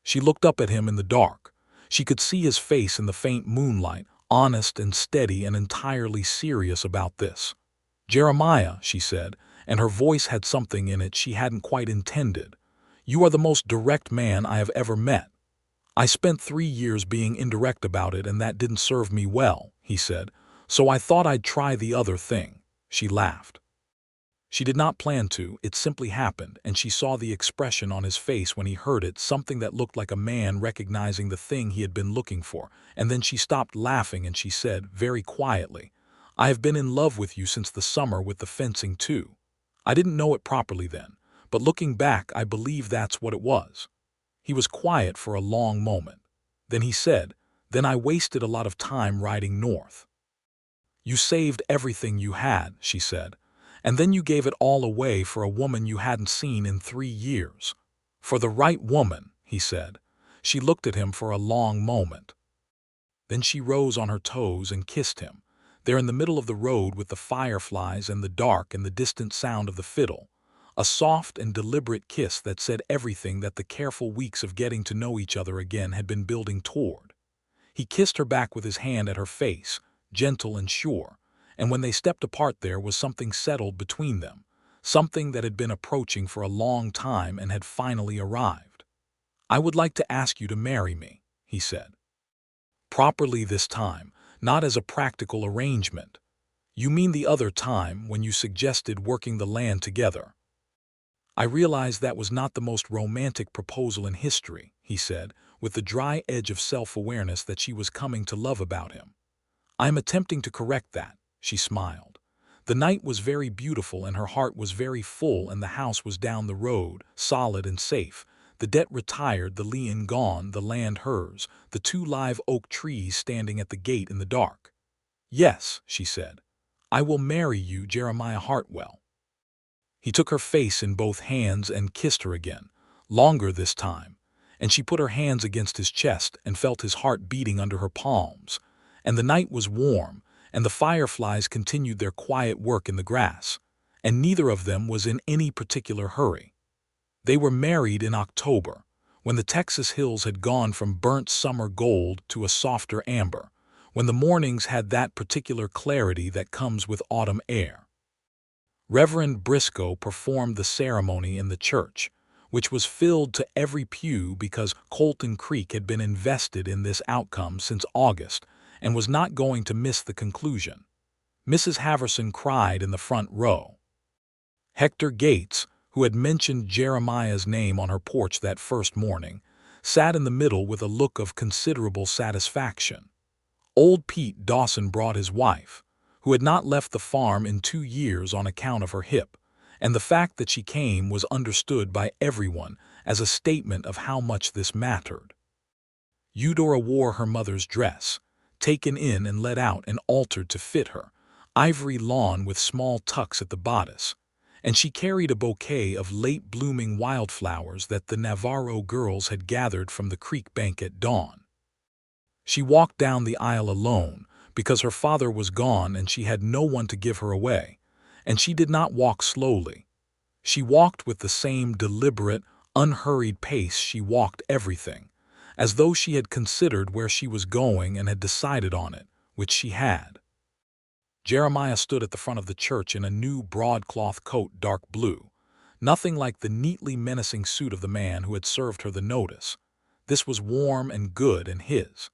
Speaker 1: She looked up at him in the dark. She could see his face in the faint moonlight, honest and steady and entirely serious about this. "Jeremiah," she said, and her voice had something in it she hadn't quite intended. "You are the most direct man I have ever met." "I spent 3 years being indirect about it, and that didn't serve me well," he said, "so I thought I'd try the other thing." She laughed. She did not plan to, it simply happened, and she saw the expression on his face when he heard it, something that looked like a man recognizing the thing he had been looking for, and then she stopped laughing and she said, very quietly, "I have been in love with you since the summer with the fencing too. I didn't know it properly then, but looking back I believe that's what it was." He was quiet for a long moment. Then he said, "Then I wasted a lot of time riding north." "You saved everything you had," she said. "And then you gave it all away for a woman you hadn't seen in 3 years. For the right woman," he said. She looked at him for a long moment. Then she rose on her toes and kissed him, there in the middle of the road with the fireflies and the dark and the distant sound of the fiddle. A soft and deliberate kiss that said everything that the careful weeks of getting to know each other again had been building toward. He kissed her back with his hand at her face, gentle and sure, and when they stepped apart there was something settled between them, something that had been approaching for a long time and had finally arrived. "I would like to ask you to marry me," he said. "Properly this time, not as a practical arrangement." "You mean the other time when you suggested working the land together?" "I realized that was not the most romantic proposal in history," he said, with the dry edge of self-awareness that she was coming to love about him. "I am attempting to correct that." She smiled. The night was very beautiful and her heart was very full, and the house was down the road, solid and safe. The debt retired, the lien gone, the land hers, the 2 live oak trees standing at the gate in the dark. "Yes," she said. "I will marry you, Jeremiah Hartwell." He took her face in both hands and kissed her again, longer this time, and she put her hands against his chest and felt his heart beating under her palms. And the night was warm, and the fireflies continued their quiet work in the grass, and neither of them was in any particular hurry. They were married in October, when the Texas hills had gone from burnt summer gold to a softer amber, when the mornings had that particular clarity that comes with autumn air. Reverend Briscoe performed the ceremony in the church, which was filled to every pew because Colton Creek had been invested in this outcome since August and was not going to miss the conclusion. Mrs. Haverson cried in the front row. Hector Gates, who had mentioned Jeremiah's name on her porch that first morning, sat in the middle with a look of considerable satisfaction. Old Pete Dawson brought his wife, who had not left the farm in 2 years on account of her hip, and the fact that she came was understood by everyone as a statement of how much this mattered. Eudora wore her mother's dress, taken in and let out and altered to fit her, ivory lawn with small tucks at the bodice, and she carried a bouquet of late-blooming wildflowers that the Navarro girls had gathered from the creek bank at dawn. She walked down the aisle alone because her father was gone and she had no one to give her away, and she did not walk slowly. She walked with the same deliberate, unhurried pace she walked everything, as though she had considered where she was going and had decided on it, which she had. Jeremiah stood at the front of the church in a new broadcloth coat, dark blue, nothing like the neatly menacing suit of the man who had served her the notice. This was warm and good and his.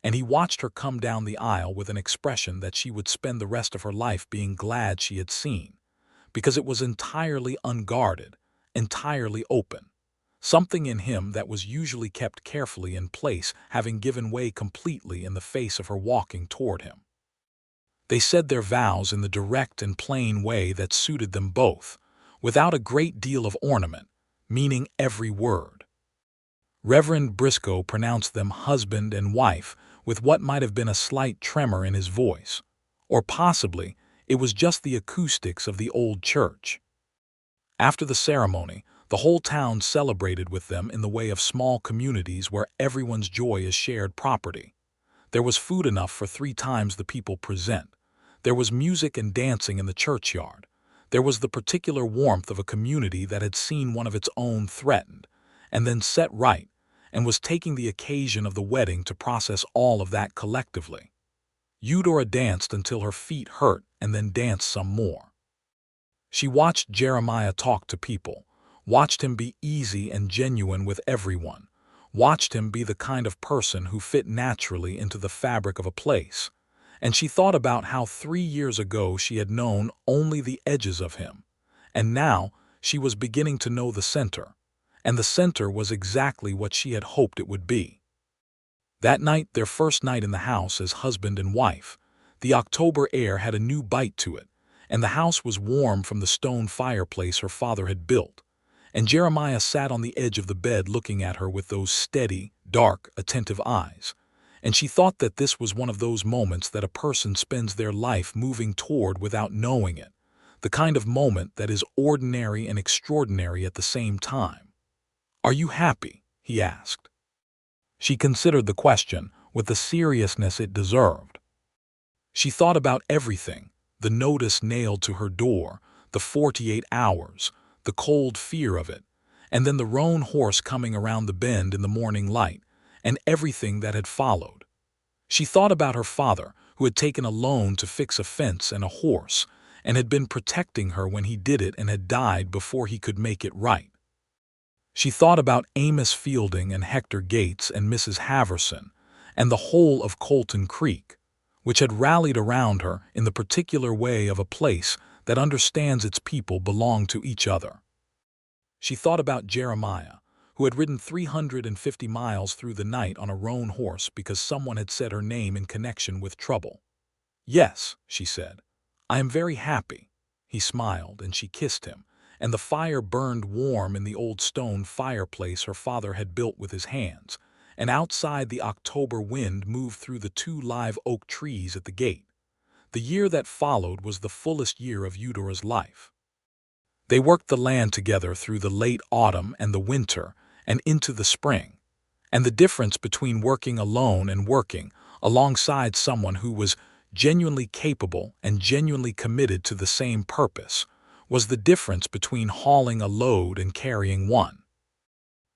Speaker 1: And he watched her come down the aisle with an expression that she would spend the rest of her life being glad she had seen, because it was entirely unguarded, entirely open. Something in him that was usually kept carefully in place having given way completely in the face of her walking toward him. They said their vows in the direct and plain way that suited them both, without a great deal of ornament, meaning every word. Reverend Briscoe pronounced them husband and wife with what might have been a slight tremor in his voice. Or possibly, it was just the acoustics of the old church. After the ceremony, the whole town celebrated with them in the way of small communities where everyone's joy is shared property. There was food enough for 3 times the people present. There was music and dancing in the churchyard. There was the particular warmth of a community that had seen one of its own threatened, and then set right, and was taking the occasion of the wedding to process all of that collectively. Eudora danced until her feet hurt and then danced some more. She watched Jeremiah talk to people, watched him be easy and genuine with everyone, watched him be the kind of person who fit naturally into the fabric of a place, and she thought about how 3 years ago she had known only the edges of him, and now she was beginning to know the center, and the center was exactly what she had hoped it would be. That night, their first night in the house as husband and wife, the October air had a new bite to it, and the house was warm from the stone fireplace her father had built, and Jeremiah sat on the edge of the bed looking at her with those steady, dark, attentive eyes, and she thought that this was one of those moments that a person spends their life moving toward without knowing it, the kind of moment that is ordinary and extraordinary at the same time. "Are you happy?" he asked. She considered the question with the seriousness it deserved. She thought about everything, the notice nailed to her door, the 48 hours, the cold fear of it, and then the roan horse coming around the bend in the morning light, and everything that had followed. She thought about her father, who had taken a loan to fix a fence and a horse, and had been protecting her when he did it and had died before he could make it right. She thought about Amos Fielding and Hector Gates and Mrs. Haverson, and the whole of Colton Creek, which had rallied around her in the particular way of a place that understands its people belong to each other. She thought about Jeremiah, who had ridden 350 miles through the night on a roan horse because someone had said her name in connection with trouble. "Yes," she said, "I am very happy." He smiled, and she kissed him, and the fire burned warm in the old stone fireplace her father had built with his hands, and outside the October wind moved through the 2 live oak trees at the gate. The year that followed was the fullest year of Eudora's life. They worked the land together through the late autumn and the winter and into the spring, and the difference between working alone and working alongside someone who was genuinely capable and genuinely committed to the same purpose was the difference between hauling a load and carrying one.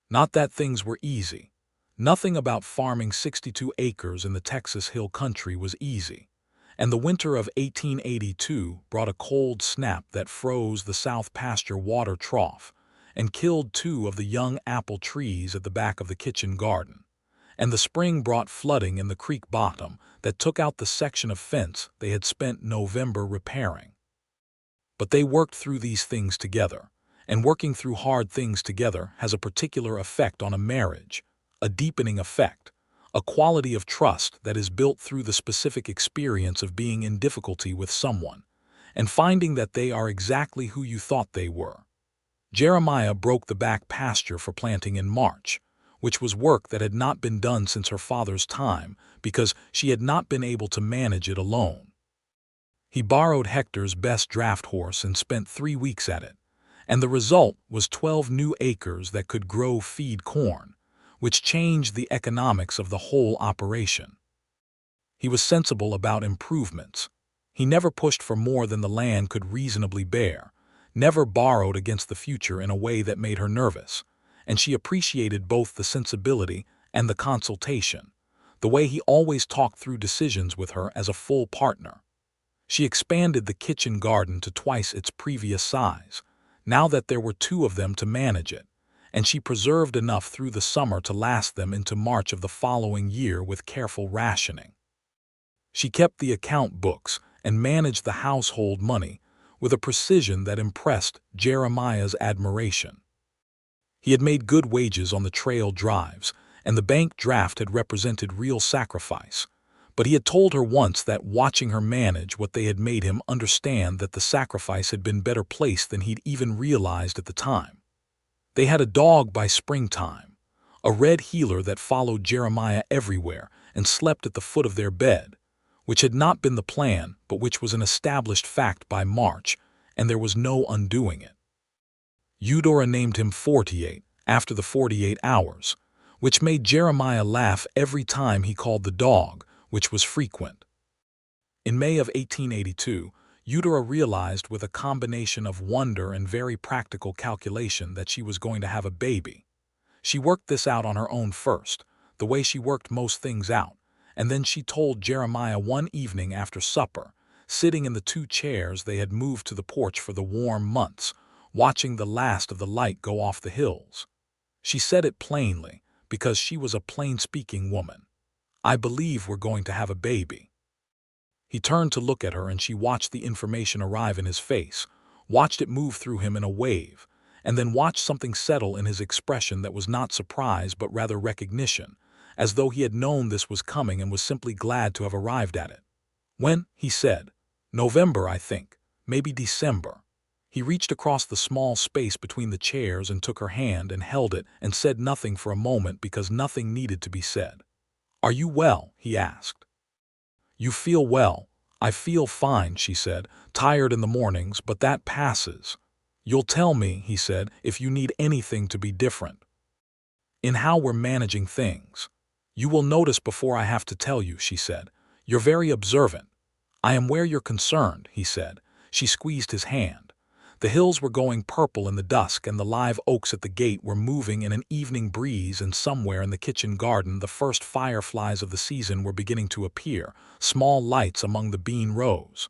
Speaker 1: Not that things were easy. Nothing about farming 62 acres in the Texas Hill Country was easy, and the winter of 1882 brought a cold snap that froze the south pasture water trough and killed 2 of the young apple trees at the back of the kitchen garden, and the spring brought flooding in the creek bottom that took out the section of fence they had spent November repairing. But they worked through these things together, and working through hard things together has a particular effect on a marriage, a deepening effect, a quality of trust that is built through the specific experience of being in difficulty with someone, and finding that they are exactly who you thought they were. Jeremiah broke the back pasture for planting in March, which was work that had not been done since her father's time because she had not been able to manage it alone. He borrowed Hector's best draft horse and spent 3 weeks at it, and the result was 12 new acres that could grow feed corn, which changed the economics of the whole operation. He was sensible about improvements. He never pushed for more than the land could reasonably bear, never borrowed against the future in a way that made her nervous, and she appreciated both the sensibility and the consultation, the way he always talked through decisions with her as a full partner. She expanded the kitchen garden to twice its previous size, now that there were 2 of them to manage it, and she preserved enough through the summer to last them into March of the following year with careful rationing. She kept the account books and managed the household money with a precision that impressed Jeremiah's admiration. He had made good wages on the trail drives, and the bank draft had represented real sacrifice, but he had told her once that watching her manage what they had made him understand that the sacrifice had been better placed than he'd even realized at the time. They had a dog by springtime, a red heeler that followed Jeremiah everywhere and slept at the foot of their bed, which had not been the plan but which was an established fact by March, and there was no undoing it. Eudora named him 48, after the 48 hours, which made Jeremiah laugh every time he called the dog, which was frequent. In May of 1882, Eudora realized with a combination of wonder and very practical calculation that she was going to have a baby. She worked this out on her own first, the way she worked most things out, and then she told Jeremiah one evening after supper, sitting in the two chairs they had moved to the porch for the warm months, watching the last of the light go off the hills. She said it plainly, because she was a plain-speaking woman. "I believe we're going to have a baby." He turned to look at her, and she watched the information arrive in his face, watched it move through him in a wave, and then watched something settle in his expression that was not surprise but rather recognition, as though he had known this was coming and was simply glad to have arrived at it. "When?" he said. "November, I think. Maybe December." He reached across the small space between the chairs and took her hand and held it and said nothing for a moment because nothing needed to be said. "Are you well?" he asked. "You feel well?" "I feel fine," she said. "Tired in the mornings, but that passes." "You'll tell me," he said, "if you need anything to be different in how we're managing things." "You will notice before I have to tell you," she said. "You're very observant." "I am where you're concerned," he said. She squeezed his hand. The hills were going purple in the dusk, and the live oaks at the gate were moving in an evening breeze, and somewhere in the kitchen garden the first fireflies of the season were beginning to appear, small lights among the bean rows.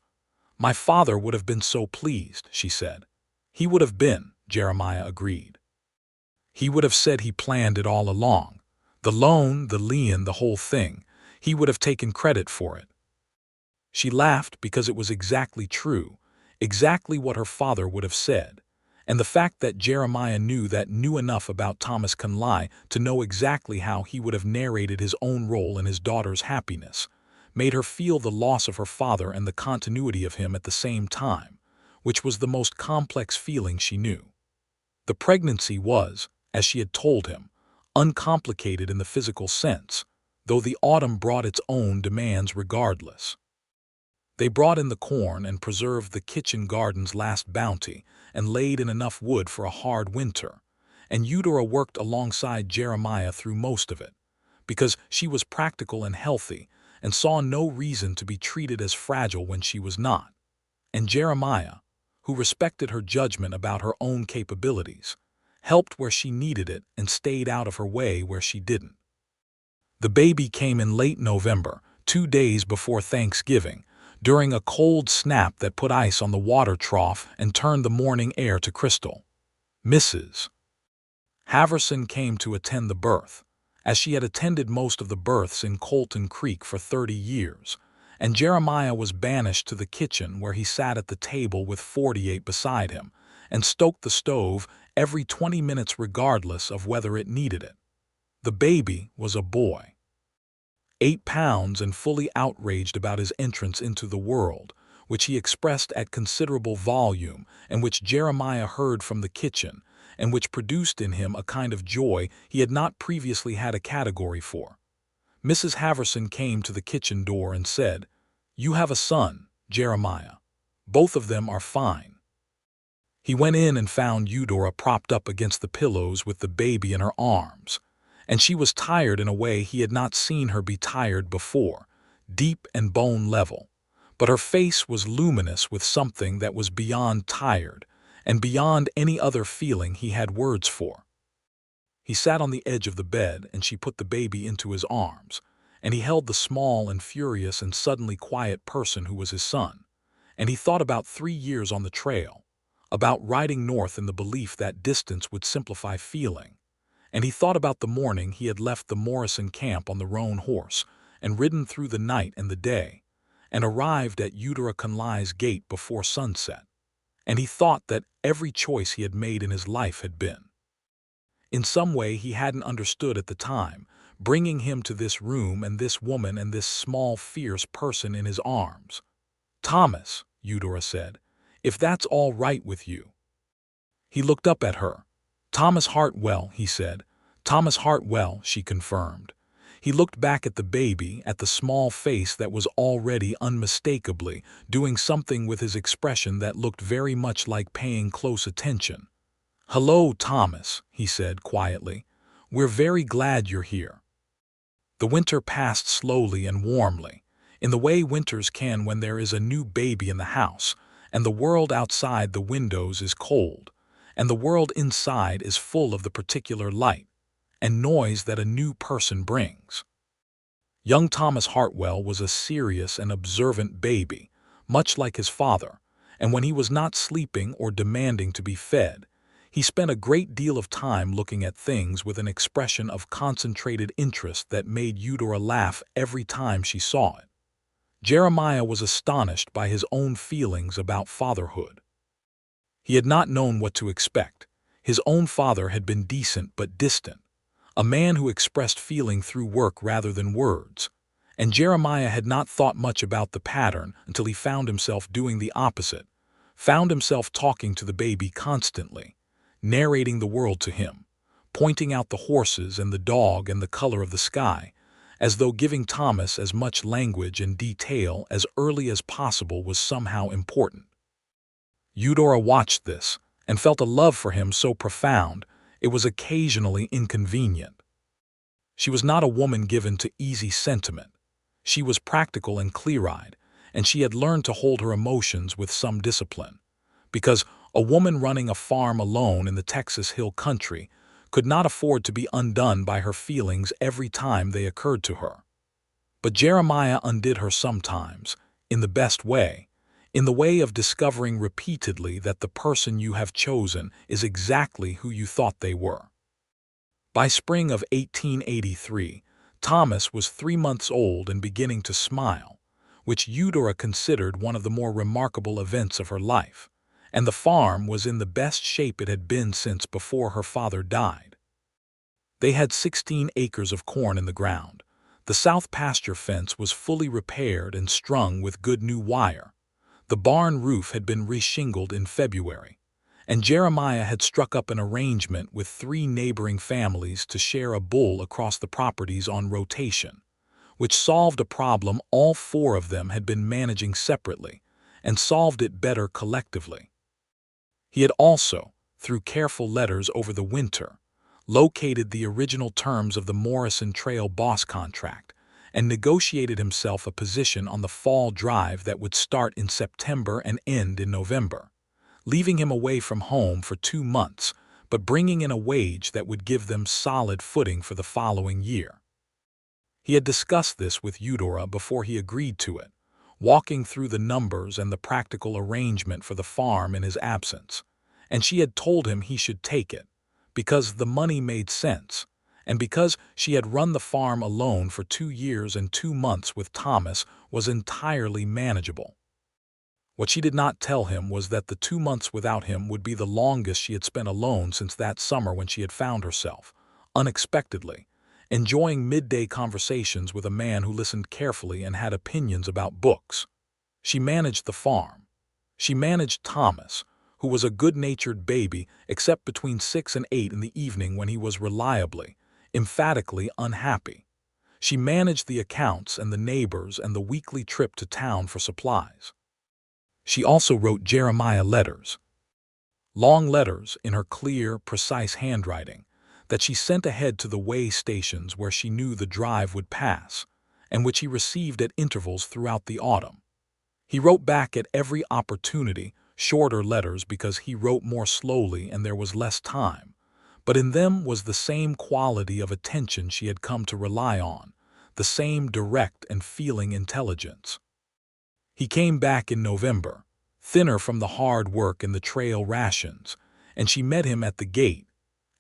Speaker 1: "My father would have been so pleased," she said. "He would have been," Jeremiah agreed. "He would have said he planned it all along. The loan, the lien, the whole thing. He would have taken credit for it." She laughed because it was exactly true, exactly what her father would have said, and the fact that Jeremiah knew enough about Thomas Conley to know exactly how he would have narrated his own role in his daughter's happiness made her feel the loss of her father and the continuity of him at the same time, which was the most complex feeling she knew. The pregnancy was, as she had told him, uncomplicated in the physical sense, though the autumn brought its own demands regardless. They brought in the corn and preserved the kitchen garden's last bounty and laid in enough wood for a hard winter, and Eudora worked alongside Jeremiah through most of it, because she was practical and healthy and saw no reason to be treated as fragile when she was not, and Jeremiah, who respected her judgment about her own capabilities, helped where she needed it and stayed out of her way where she didn't. The baby came in late November, 2 days before Thanksgiving, during a cold snap that put ice on the water trough and turned the morning air to crystal. Mrs. Haverson came to attend the birth, as she had attended most of the births in Colton Creek for 30 years, and Jeremiah was banished to the kitchen where he sat at the table with 48 beside him and stoked the stove every 20 minutes regardless of whether it needed it. The baby was a boy. 8 pounds and fully outraged about his entrance into the world, which he expressed at considerable volume and which Jeremiah heard from the kitchen, and which produced in him a kind of joy he had not previously had a category for. Mrs. Haverson came to the kitchen door and said, "You have a son, Jeremiah. Both of them are fine." He went in and found Eudora propped up against the pillows with the baby in her arms, and she was tired in a way he had not seen her be tired before, deep and bone level, but her face was luminous with something that was beyond tired and beyond any other feeling he had words for. He sat on the edge of the bed, and she put the baby into his arms, and he held the small and furious and suddenly quiet person who was his son, and he thought about 3 years on the trail, about riding north in the belief that distance would simplify feeling, and he thought about the morning he had left the Morrison camp on the roan horse and ridden through the night and the day, and arrived at Eudora Conley's gate before sunset, and he thought that every choice he had made in his life had been, in some way he hadn't understood at the time, bringing him to this room and this woman and this small, fierce person in his arms. "Thomas," Eudora said, "if that's all right with you." He looked up at her. "Thomas Hartwell," he said. "Thomas Hartwell," she confirmed. He looked back at the baby, at the small face that was already unmistakably doing something with his expression that looked very much like paying close attention. "Hello, Thomas," he said quietly. "We're very glad you're here." The winter passed slowly and warmly, in the way winters can when there is a new baby in the house, and the world outside the windows is cold, and the world inside is full of the particular light and noise that a new person brings. Young Thomas Hartwell was a serious and observant baby, much like his father, and when he was not sleeping or demanding to be fed, he spent a great deal of time looking at things with an expression of concentrated interest that made Eudora laugh every time she saw it. Jeremiah was astonished by his own feelings about fatherhood. He had not known what to expect. His own father had been decent but distant, a man who expressed feeling through work rather than words, and Jeremiah had not thought much about the pattern until he found himself doing the opposite, found himself talking to the baby constantly, narrating the world to him, pointing out the horses and the dog and the color of the sky, as though giving Thomas as much language and detail as early as possible was somehow important. Eudora watched this and felt a love for him so profound it was occasionally inconvenient. She was not a woman given to easy sentiment. She was practical and clear-eyed, and she had learned to hold her emotions with some discipline, because a woman running a farm alone in the Texas Hill Country could not afford to be undone by her feelings every time they occurred to her. But Jeremiah undid her sometimes, in the best way, in the way of discovering repeatedly that the person you have chosen is exactly who you thought they were. By spring of 1883, Thomas was 3 months old and beginning to smile, which Eudora considered one of the more remarkable events of her life, and the farm was in the best shape it had been since before her father died. They had 16 acres of corn in the ground. The south pasture fence was fully repaired and strung with good new wire. The barn roof had been reshingled in February, and Jeremiah had struck up an arrangement with 3 neighboring families to share a bull across the properties on rotation, which solved a problem all 4 of them had been managing separately, and solved it better collectively. He had also, through careful letters over the winter, located the original terms of the Morrison Trail boss contract and negotiated himself a position on the fall drive that would start in September and end in November, leaving him away from home for 2 months, but bringing in a wage that would give them solid footing for the following year. He had discussed this with Eudora before he agreed to it, walking through the numbers and the practical arrangement for the farm in his absence, and she had told him he should take it, because the money made sense, and because she had run the farm alone for 2 years and 2 months with Thomas was entirely manageable. What she did not tell him was that the 2 months without him would be the longest she had spent alone since that summer when she had found herself, unexpectedly, enjoying midday conversations with a man who listened carefully and had opinions about books. She managed the farm. She managed Thomas, who was a good-natured baby except between 6 and 8 in the evening when he was reliably, emphatically unhappy. She managed the accounts and the neighbors and the weekly trip to town for supplies. She also wrote Jeremiah letters. Long letters in her clear, precise handwriting that she sent ahead to the way stations where she knew the drive would pass, and which he received at intervals throughout the autumn. He wrote back at every opportunity, shorter letters because he wrote more slowly and there was less time, but in them was the same quality of attention she had come to rely on, the same direct and feeling intelligence. He came back in November, thinner from the hard work and the trail rations, and she met him at the gate,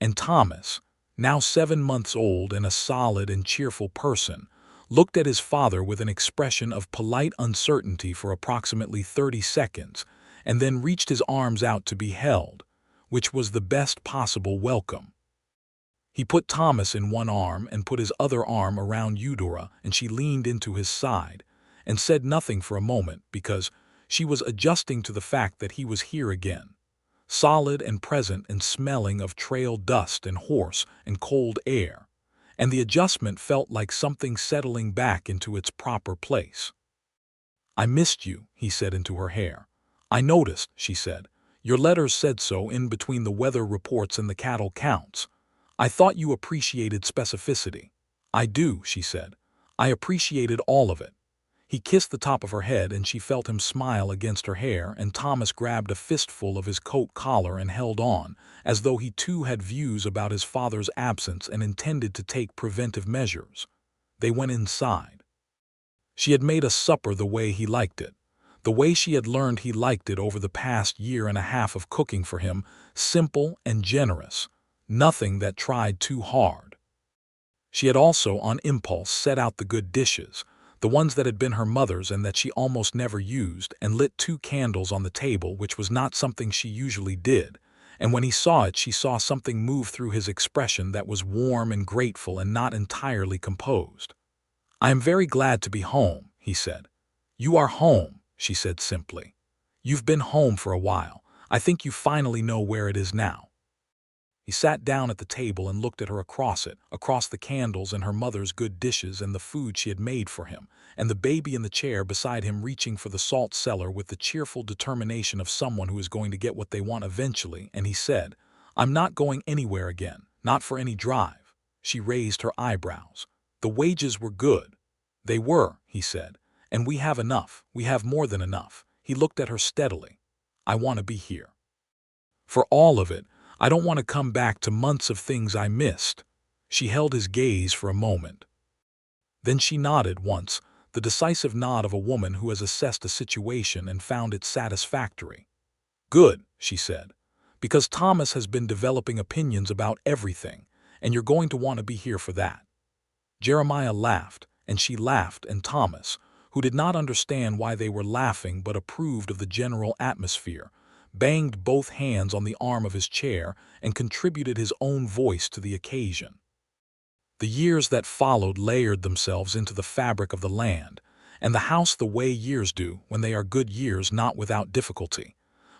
Speaker 1: and Thomas, now 7 months old and a solid and cheerful person, looked at his father with an expression of polite uncertainty for approximately 30 seconds, and then reached his arms out to be held, which was the best possible welcome. He put Thomas in one arm and put his other arm around Eudora, and she leaned into his side, and said nothing for a moment because she was adjusting to the fact that he was here again, solid and present and smelling of trail dust and horse and cold air, and the adjustment felt like something settling back into its proper place. "I missed you," he said into her hair. "I noticed," she said. "Your letters said so in between the weather reports and the cattle counts. I thought you appreciated specificity." "I do," she said. "I appreciated all of it." He kissed the top of her head and she felt him smile against her hair, and Thomas grabbed a fistful of his coat collar and held on, as though he too had views about his father's absence and intended to take preventive measures. They went inside. She had made a supper the way he liked it, the way she had learned he liked it over the past year and a half of cooking for him, simple and generous, nothing that tried too hard. She had also, on impulse, set out the good dishes, the ones that had been her mother's and that she almost never used, and lit 2 candles on the table, which was not something she usually did, and when he saw it she saw something move through his expression that was warm and grateful and not entirely composed. "I am very glad to be home," he said. "You are home," she said simply. "You've been home for a while. I think you finally know where it is now." He sat down at the table and looked at her across it, across the candles and her mother's good dishes and the food she had made for him, and the baby in the chair beside him reaching for the salt cellar with the cheerful determination of someone who is going to get what they want eventually, and he said, "I'm not going anywhere again, not for any drive." She raised her eyebrows. "The wages were good." "They were," he said, "and we have enough, we have more than enough." He looked at her steadily. "I want to be here. For all of it, I don't want to come back to months of things I missed." She held his gaze for a moment. Then she nodded once, the decisive nod of a woman who has assessed a situation and found it satisfactory. "Good," she said, "because Thomas has been developing opinions about everything, and you're going to want to be here for that." Jeremiah laughed, and she laughed, and Thomas, who did not understand why they were laughing but approved of the general atmosphere, banged both hands on the arm of his chair and contributed his own voice to the occasion. The years that followed layered themselves into the fabric of the land, and the house the way years do when they are good years, not without difficulty,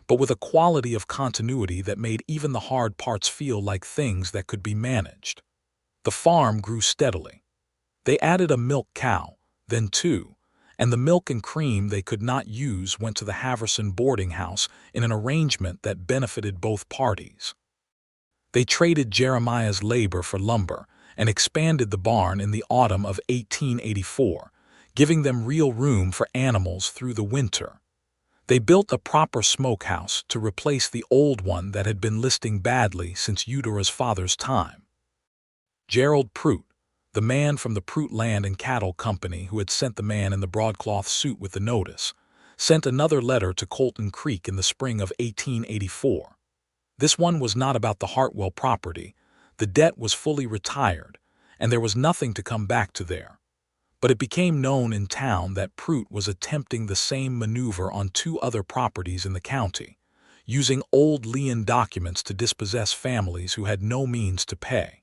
Speaker 1: but with a quality of continuity that made even the hard parts feel like things that could be managed. The farm grew steadily. They added a milk cow, then 2, and the milk and cream they could not use went to the Haverson boarding house in an arrangement that benefited both parties. They traded Jeremiah's labor for lumber and expanded the barn in the autumn of 1884, giving them real room for animals through the winter. They built a proper smokehouse to replace the old one that had been listing badly since Eudora's father's time. Gerald Prout, the man from the Prout Land and Cattle Company who had sent the man in the broadcloth suit with the notice, sent another letter to Colton Creek in the spring of 1884. This one was not about the Hartwell property. The debt was fully retired, and there was nothing to come back to there. But it became known in town that Prout was attempting the same maneuver on 2 other properties in the county, using old lien documents to dispossess families who had no means to pay.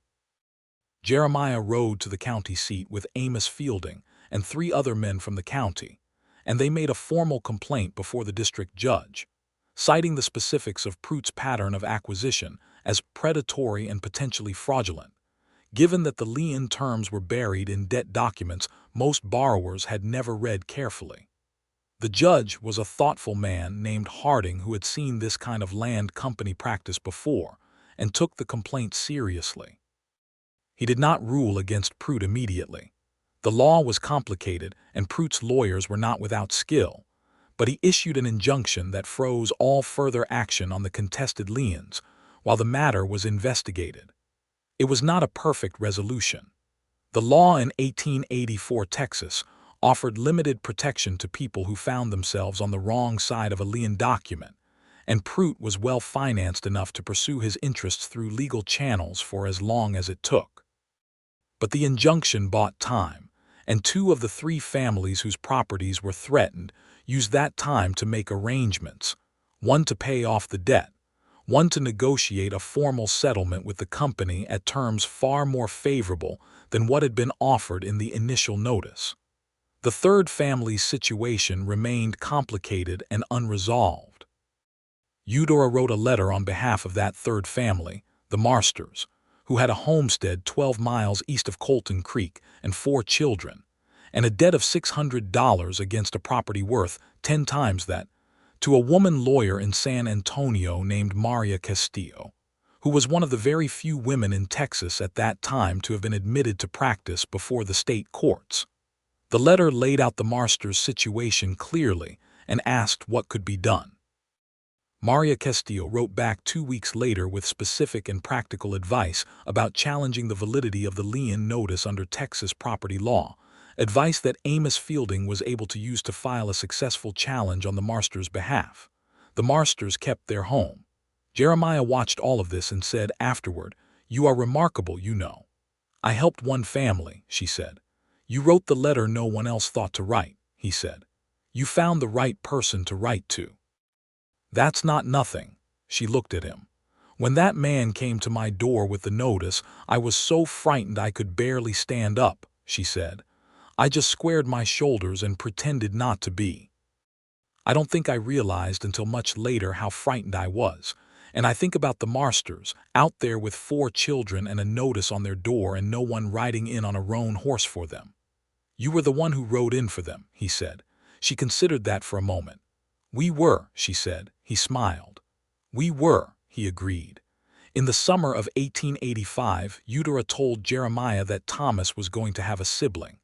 Speaker 1: Jeremiah rode to the county seat with Amos Fielding and 3 other men from the county, and they made a formal complaint before the district judge, citing the specifics of Prout's pattern of acquisition as predatory and potentially fraudulent. Given that the lien terms were buried in debt documents most borrowers had never read carefully. The judge was a thoughtful man named Harding who had seen this kind of land company practice before and took the complaint seriously. He did not rule against Prout immediately. The law was complicated and Prout's lawyers were not without skill, but he issued an injunction that froze all further action on the contested liens while the matter was investigated. It was not a perfect resolution. The law in 1884 Texas offered limited protection to people who found themselves on the wrong side of a lien document, and Prout was well financed enough to pursue his interests through legal channels for as long as it took. But the injunction bought time, and 2 of the 3 families whose properties were threatened used that time to make arrangements, one to pay off the debt, one to negotiate a formal settlement with the company at terms far more favorable than what had been offered in the initial notice. The 3rd family's situation remained complicated and unresolved. Eudora wrote a letter on behalf of that 3rd family, the Marsters, who had a homestead 12 miles east of Colton Creek and 4 children, and a debt of $600 against a property worth 10 times that, to a woman lawyer in San Antonio named Maria Castillo, who was one of the very few women in Texas at that time to have been admitted to practice before the state courts. The letter laid out the Marsters' situation clearly and asked what could be done. Maria Castillo wrote back 2 weeks later with specific and practical advice about challenging the validity of the lien notice under Texas property law, advice that Amos Fielding was able to use to file a successful challenge on the Marsters' behalf. The Marsters kept their home. Jeremiah watched all of this and said afterward, "You are remarkable, you know. I helped one family," she said. "You wrote the letter no one else thought to write," he said. "You found the right person to write to." "That's not nothing." She looked at him. "When that man came to my door with the notice, I was so frightened I could barely stand up," she said. "I just squared my shoulders and pretended not to be. I don't think I realized until much later how frightened I was. And I think about the Marsters, out there with 4 children and a notice on their door and no one riding in on a roan horse for them." "You were the one who rode in for them," he said. She considered that for a moment. "We were," she said. He smiled. "We were," he agreed. In the summer of 1885, Eudora told Jeremiah that Thomas was going to have a sibling.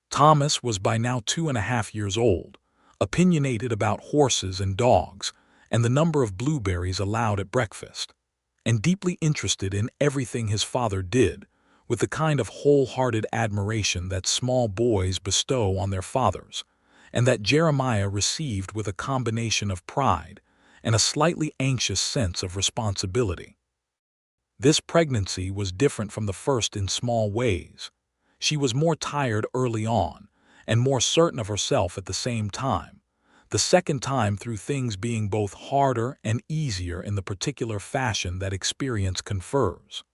Speaker 1: Thomas was by now 2.5 years old, opinionated about horses and dogs, and the number of blueberries allowed at breakfast, and deeply interested in everything his father did, with the kind of wholehearted admiration that small boys bestow on their fathers, and that Jeremiah received with a combination of pride and a slightly anxious sense of responsibility. This pregnancy was different from the first in small ways. She was more tired early on, and more certain of herself at the same time. The second time through things being both harder and easier in the particular fashion that experience confers.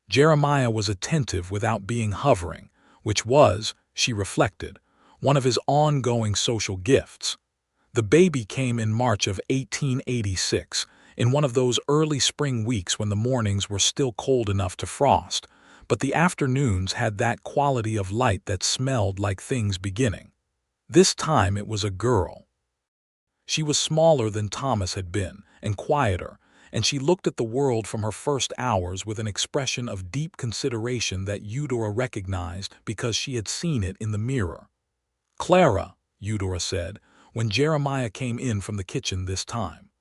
Speaker 1: Jeremiah was attentive without being hovering, which was, she reflected, one of his ongoing social gifts. The baby came in March of 1886, in one of those early spring weeks when the mornings were still cold enough to frost, but the afternoons had that quality of light that smelled like things beginning. This time it was a girl. She was smaller than Thomas had been, and quieter, and she looked at the world from her first hours with an expression of deep consideration that Eudora recognized because she had seen it in the mirror. "Clara," Eudora said, when Jeremiah came in from the kitchen this time.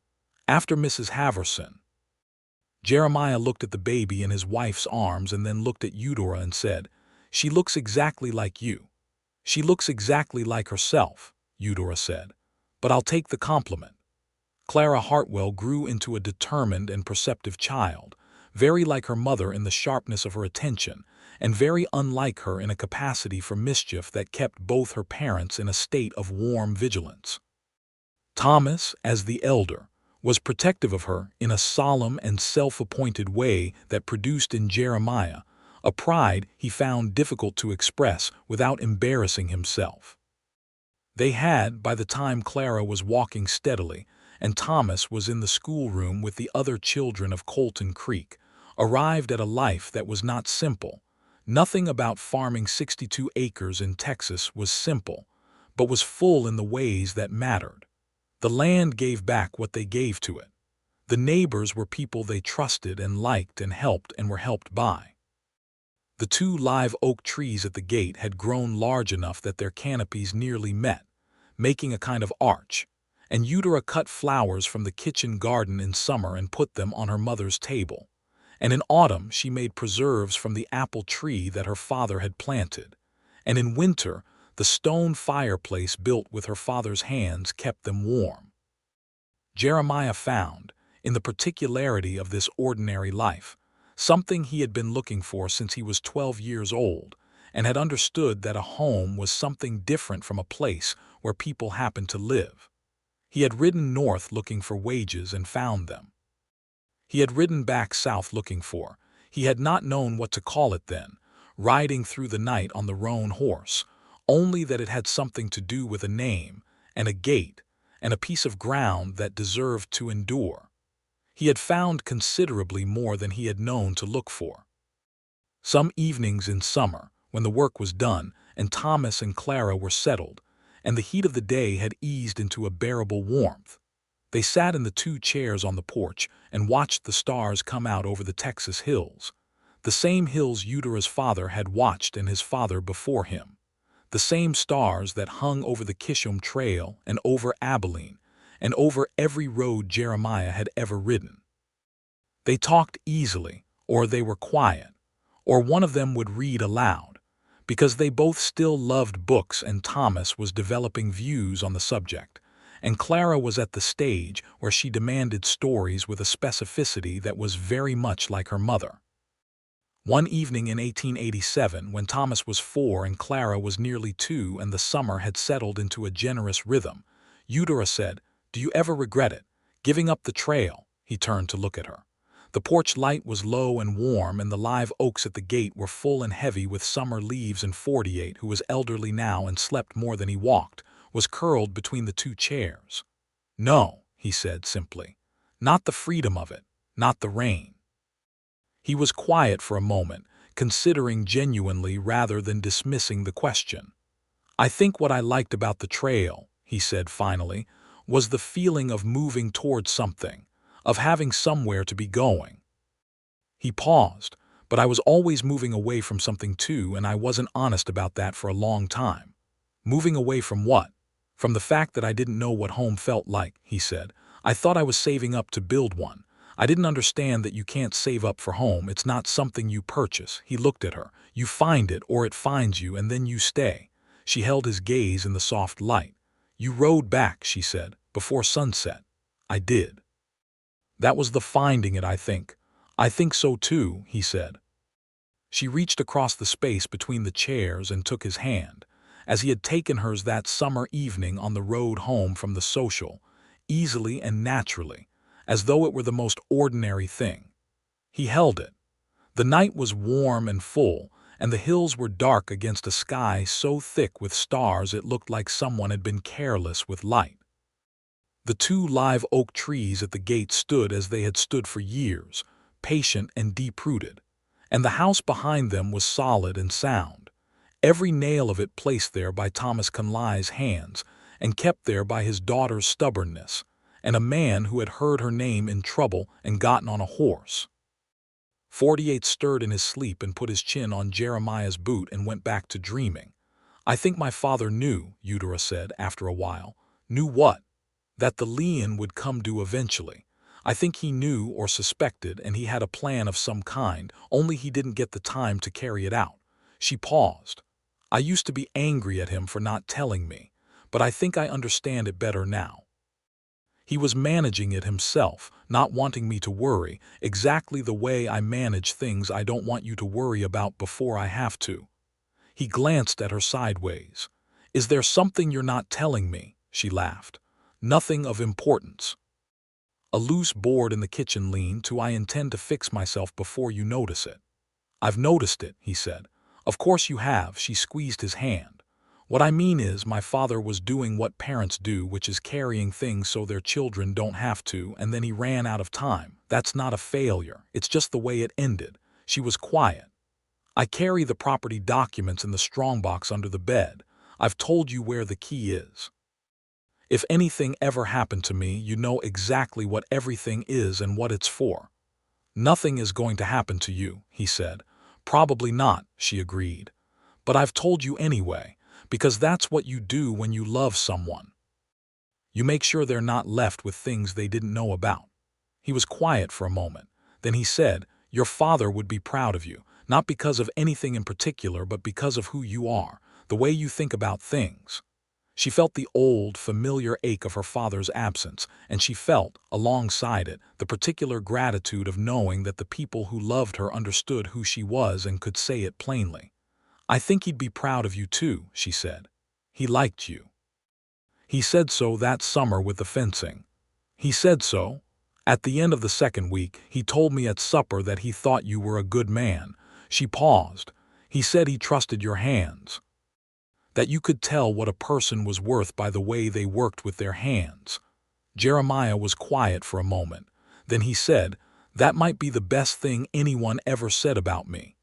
Speaker 1: "After Mrs. Haverson." Jeremiah looked at the baby in his wife's arms and then looked at Eudora and said, "She looks exactly like you." "She looks exactly like herself," Eudora said. "But I'll take the compliment." Clara Hartwell grew into a determined and perceptive child, very like her mother in the sharpness of her attention, and very unlike her in a capacity for mischief that kept both her parents in a state of warm vigilance. Thomas, as the elder, was protective of her in a solemn and self-appointed way that produced in Jeremiah a pride he found difficult to express without embarrassing himself. They had, by the time Clara was walking steadily and Thomas was in the schoolroom with the other children of Colton Creek, arrived at a life that was not simple. Nothing about farming 62 acres in Texas was simple, but was full in the ways that mattered. The land gave back what they gave to it. The neighbors were people they trusted and liked and were helped by. The 2 live oak trees at the gate had grown large enough that their canopies nearly met, making a kind of arch, and Eudora cut flowers from the kitchen garden in summer and put them on her mother's table, and in autumn she made preserves from the apple tree that her father had planted, and in winter the stone fireplace built with her father's hands kept them warm. Jeremiah found, in the particularity of this ordinary life, something he had been looking for since he was 12 years old, and had understood that a home was something different from a place where people happened to live. He had ridden north looking for wages and found them. He had ridden back south looking for, he had not known what to call it then, riding through the night on the roan horse, only that it had something to do with a name, and a gate, and a piece of ground that deserved to endure. He had found considerably more than he had known to look for. Some evenings in summer, when the work was done and Thomas and Clara were settled, and the heat of the day had eased into a bearable warmth, they sat in the 2 chairs on the porch and watched the stars come out over the Texas hills, the same hills Eudora's father had watched and his father before him, the same stars that hung over the Kishom Trail and over Abilene and over every road Jeremiah had ever ridden. They talked easily, or they were quiet, or one of them would read aloud, because they both still loved books and Thomas was developing views on the subject, and Clara was at the stage where she demanded stories with a specificity that was very much like her mother. One evening in 1887, when Thomas was 4 and Clara was nearly 2 and the summer had settled into a generous rhythm, Eudora said, "Do you ever regret it, giving up the trail?" He turned to look at her. The porch light was low and warm, and the live oaks at the gate were full and heavy with summer leaves, and 48, who was elderly now and slept more than he walked, was curled between the 2 chairs. "No," he said simply. "Not the freedom of it, not the rain." He was quiet for a moment, considering genuinely rather than dismissing the question. "I think what I liked about the trail," he said finally, "was the feeling of moving toward something, of having somewhere to be going." He paused, "But I was always moving away from something too, and I wasn't honest about that for a long time." "Moving away from what?" "From the fact that I didn't know what home felt like," he said. "I thought I was saving up to build one. I didn't understand that you can't save up for home. It's not something you purchase." He looked at her. "You find it, or it finds you, and then you stay." She held his gaze in the soft light. "You rode back," she said, "before sunset." "I did." "That was the finding it, I think." "I think so too," he said. She reached across the space between the chairs and took his hand, as he had taken hers that summer evening on the road home from the social, easily and naturally, as though it were the most ordinary thing. He held it. The night was warm and full, and the hills were dark against a sky so thick with stars it looked like someone had been careless with light. The 2 live oak trees at the gate stood as they had stood for years, patient and deep-rooted, and the house behind them was solid and sound, every nail of it placed there by Thomas Conley's hands and kept there by his daughter's stubbornness, and a man who had heard her name in trouble and gotten on a horse. 48 stirred in his sleep and put his chin on Jeremiah's boot and went back to dreaming. "I think my father knew," Eudora said after a while. "Knew what?" "That the lien would come due eventually. I think he knew or suspected, and he had a plan of some kind, only he didn't get the time to carry it out." She paused. "I used to be angry at him for not telling me, but I think I understand it better now. He was managing it himself, not wanting me to worry, exactly the way I manage things I don't want you to worry about before I have to." He glanced at her sideways. "Is there something you're not telling me?" She laughed. "Nothing of importance." "A loose board in the kitchen lean-to. I intend to fix myself before you notice it." "I've noticed it," he said. "Of course you have." She squeezed his hand. "What I mean is, my father was doing what parents do, which is carrying things so their children don't have to, and then he ran out of time. That's not a failure. It's just the way it ended." She was quiet. "I carry the property documents in the strongbox under the bed. I've told you where the key is. If anything ever happened to me, you know exactly what everything is and what it's for." "Nothing is going to happen to you," he said. "Probably not," she agreed. "But I've told you anyway, because that's what you do when you love someone. You make sure they're not left with things they didn't know about." He was quiet for a moment. Then he said, "Your father would be proud of you, not because of anything in particular, but because of who you are, the way you think about things." She felt the old, familiar ache of her father's absence, and she felt, alongside it, the particular gratitude of knowing that the people who loved her understood who she was and could say it plainly. "I think he'd be proud of you too," she said. "He liked you. He said so that summer with the fencing. He said so. At the end of the 2nd week, he told me at supper that he thought you were a good man." She paused. "He said he trusted your hands. That you could tell what a person was worth by the way they worked with their hands." Jeremiah was quiet for a moment. Then he said, "That might be the best thing anyone ever said about me.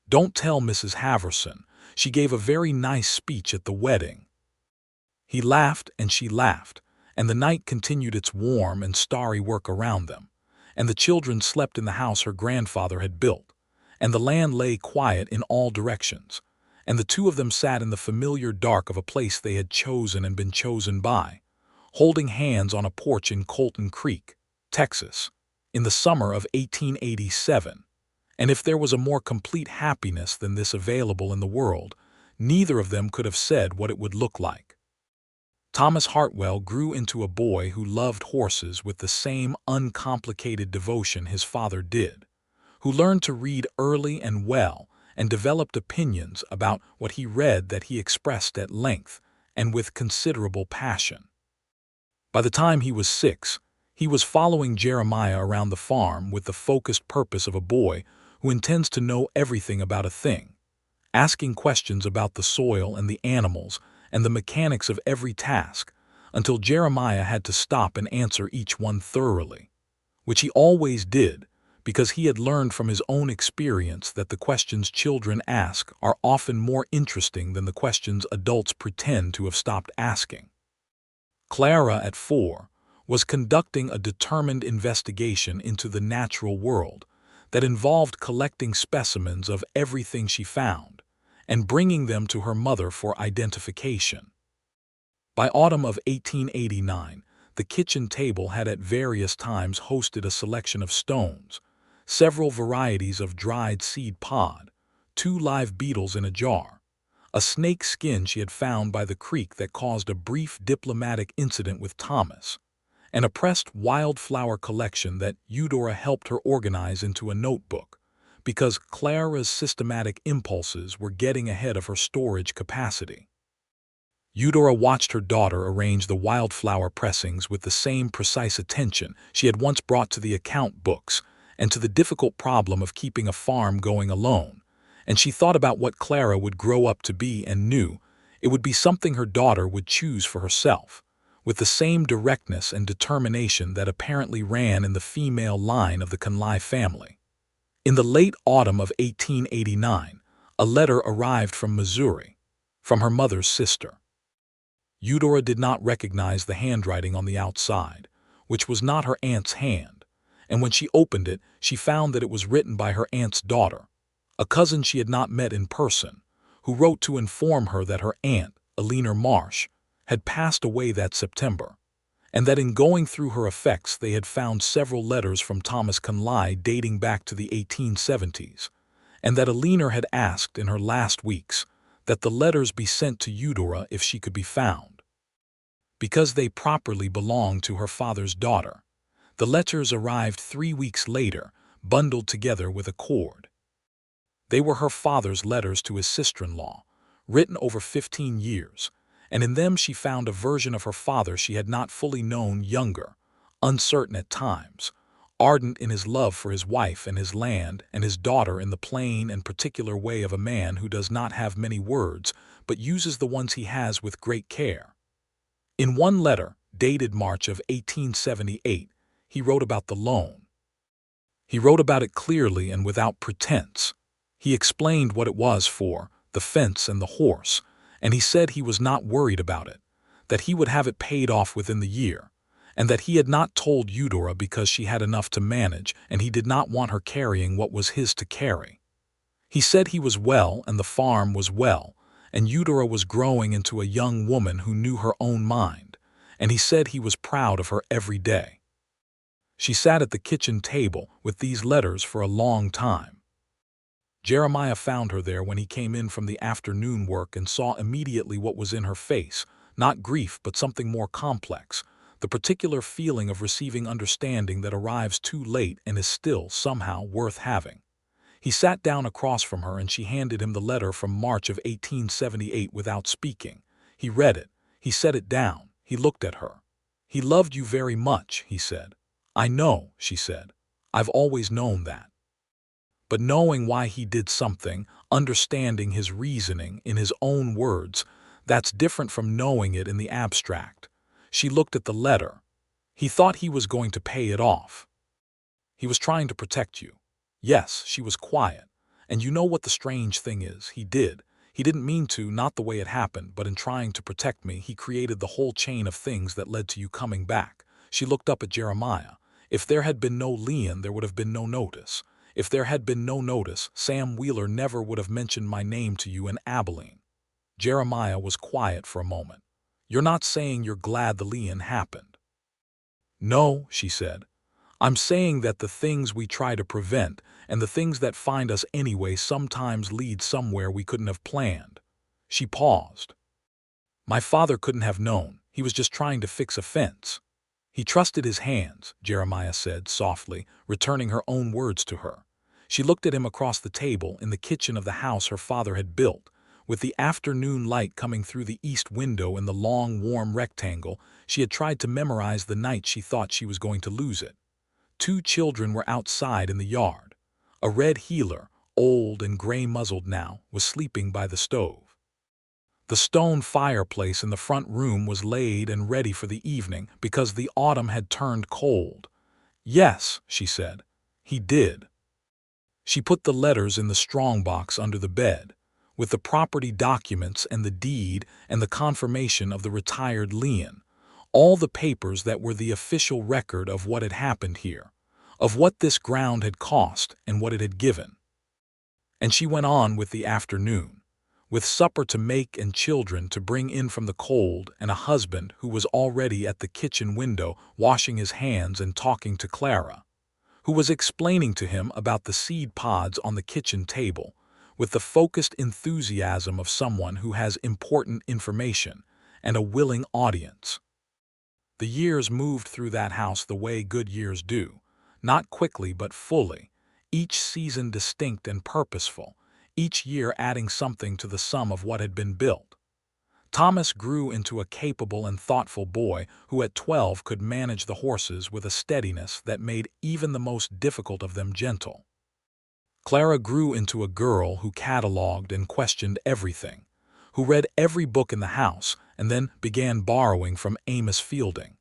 Speaker 1: Don't tell Mrs. Haverson. She gave a very nice speech at the wedding." He laughed and she laughed, and the night continued its warm and starry work around them, and the children slept in the house her grandfather had built, and the land lay quiet in all directions, and the two of them sat in the familiar dark of a place they had chosen and been chosen by, holding hands on a porch in Colton Creek, Texas, in the summer of 1887. And if there was a more complete happiness than this available in the world, neither of them could have said what it would look like. Thomas Hartwell grew into a boy who loved horses with the same uncomplicated devotion his father did, who learned to read early and well and developed opinions about what he read that he expressed at length and with considerable passion. By the time he was 6, he was following Jeremiah around the farm with the focused purpose of a boy who intends to know everything about a thing, asking questions about the soil and the animals and the mechanics of every task, until Jeremiah had to stop and answer each one thoroughly, which he always did, because he had learned from his own experience that the questions children ask are often more interesting than the questions adults pretend to have stopped asking. Clara, at 4, was conducting a determined investigation into the natural world that involved collecting specimens of everything she found and bringing them to her mother for identification. By autumn of 1889, the kitchen table had at various times hosted a selection of stones, several varieties of dried seed pod, 2 live beetles in a jar, a snake skin she had found by the creek that caused a brief diplomatic incident with Thomas, and a pressed wildflower collection that Eudora helped her organize into a notebook, because Clara's systematic impulses were getting ahead of her storage capacity. Eudora watched her daughter arrange the wildflower pressings with the same precise attention she had once brought to the account books and to the difficult problem of keeping a farm going alone, and she thought about what Clara would grow up to be and knew it would be something her daughter would choose for herself, with the same directness and determination that apparently ran in the female line of the Conley family. In the late autumn of 1889, a letter arrived from Missouri, from her mother's sister. Eudora did not recognize the handwriting on the outside, which was not her aunt's hand, and when she opened it, she found that it was written by her aunt's daughter, a cousin she had not met in person, who wrote to inform her that her aunt, Abilene Marsh, had passed away that September, and that in going through her effects they had found several letters from Thomas Conley dating back to the 1870s, and that Abilene had asked in her last weeks that the letters be sent to Eudora if she could be found. Because they properly belonged to her father's daughter, the letters arrived 3 weeks later, bundled together with a cord. They were her father's letters to his sister-in-law, written over 15 years, and in them she found a version of her father she had not fully known, younger, uncertain at times, ardent in his love for his wife and his land and his daughter in the plain and particular way of a man who does not have many words but uses the ones he has with great care. In one letter, dated March of 1878, he wrote about the loan. He wrote about it clearly and without pretense. He explained what it was for, the fence and the horse, and he said he was not worried about it, that he would have it paid off within the year, and that he had not told Eudora because she had enough to manage and he did not want her carrying what was his to carry. He said he was well and the farm was well, and Eudora was growing into a young woman who knew her own mind, and he said he was proud of her every day. She sat at the kitchen table with these letters for a long time. Jeremiah found her there when he came in from the afternoon work and saw immediately what was in her face, not grief but something more complex, the particular feeling of receiving understanding that arrives too late and is still somehow worth having. He sat down across from her and she handed him the letter from March of 1878 without speaking. He read it. He set it down. He looked at her. "He loved you very much," he said. "I know," she said. "I've always known that." But knowing why he did something, understanding his reasoning in his own words, that's different from knowing it in the abstract. She looked at the letter. He thought he was going to pay it off. He was trying to protect you. Yes, she was quiet. And you know what the strange thing is? He did. He didn't mean to, not the way it happened, but in trying to protect me, he created the whole chain of things that led to you coming back. She looked up at Jeremiah. If there had been no Leon, there would have been no notice. If there had been no notice, Sam Wheeler never would have mentioned my name to you in Abilene. Jeremiah was quiet for a moment. You're not saying you're glad the Leon happened. No, she said. I'm saying that the things we try to prevent and the things that find us anyway sometimes lead somewhere we couldn't have planned. She paused. My father couldn't have known. He was just trying to fix a fence. He trusted his hands, Jeremiah said softly, returning her own words to her. She looked at him across the table in the kitchen of the house her father had built. With the afternoon light coming through the east window in the long, warm rectangle, she had tried to memorize the night she thought she was going to lose it. 2 children were outside in the yard. A red heeler, old and gray-muzzled now, was sleeping by the stove. The stone fireplace in the front room was laid and ready for the evening because the autumn had turned cold. Yes, she said, he did. She put the letters in the strongbox under the bed, with the property documents and the deed and the confirmation of the retired Leon, all the papers that were the official record of what had happened here, of what this ground had cost and what it had given. And she went on with the afternoon, with supper to make and children to bring in from the cold and a husband who was already at the kitchen window washing his hands and talking to Clara, who was explaining to him about the seed pods on the kitchen table, with the focused enthusiasm of someone who has important information and a willing audience. The years moved through that house the way good years do, not quickly but fully, each season distinct and purposeful, each year adding something to the sum of what had been built. Thomas grew into a capable and thoughtful boy who at 12 could manage the horses with a steadiness that made even the most difficult of them gentle. Clara grew into a girl who cataloged and questioned everything, who read every book in the house and then began borrowing from Amos Fielding,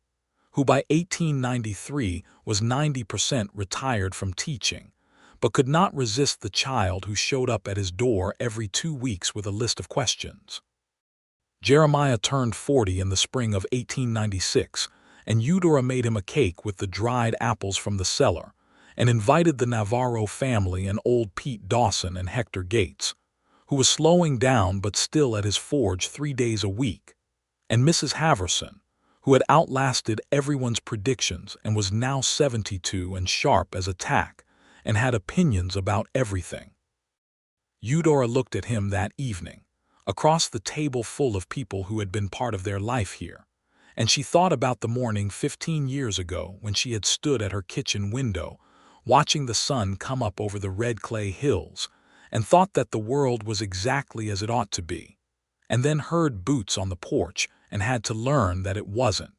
Speaker 1: who by 1893 was 90% retired from teaching, but could not resist the child who showed up at his door every 2 weeks with a list of questions. Jeremiah turned 40 in the spring of 1896, and Eudora made him a cake with the dried apples from the cellar, and invited the Navarro family and old Pete Dawson and Hector Gates, who was slowing down but still at his forge 3 days a week, and Mrs. Haverson, who had outlasted everyone's predictions and was now 72 and sharp as a tack, and had opinions about everything. Eudora looked at him that evening, across the table full of people who had been part of their life here, and she thought about the morning 15 years ago when she had stood at her kitchen window, watching the sun come up over the red clay hills, and thought that the world was exactly as it ought to be, and then heard boots on the porch and had to learn that it wasn't.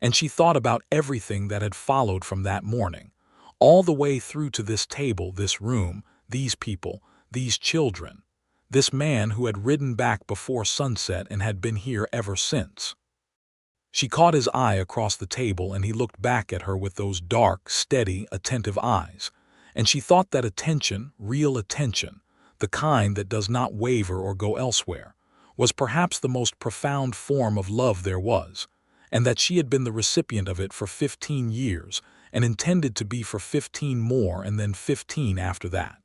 Speaker 1: And she thought about everything that had followed from that morning, all the way through to this table, this room, these people, these children, this man who had ridden back before sunset and had been here ever since. She caught his eye across the table and he looked back at her with those dark, steady, attentive eyes, and she thought that attention, real attention, the kind that does not waver or go elsewhere, was perhaps the most profound form of love there was, and that she had been the recipient of it for 15 years and intended to be for 15 more and then 15 after that.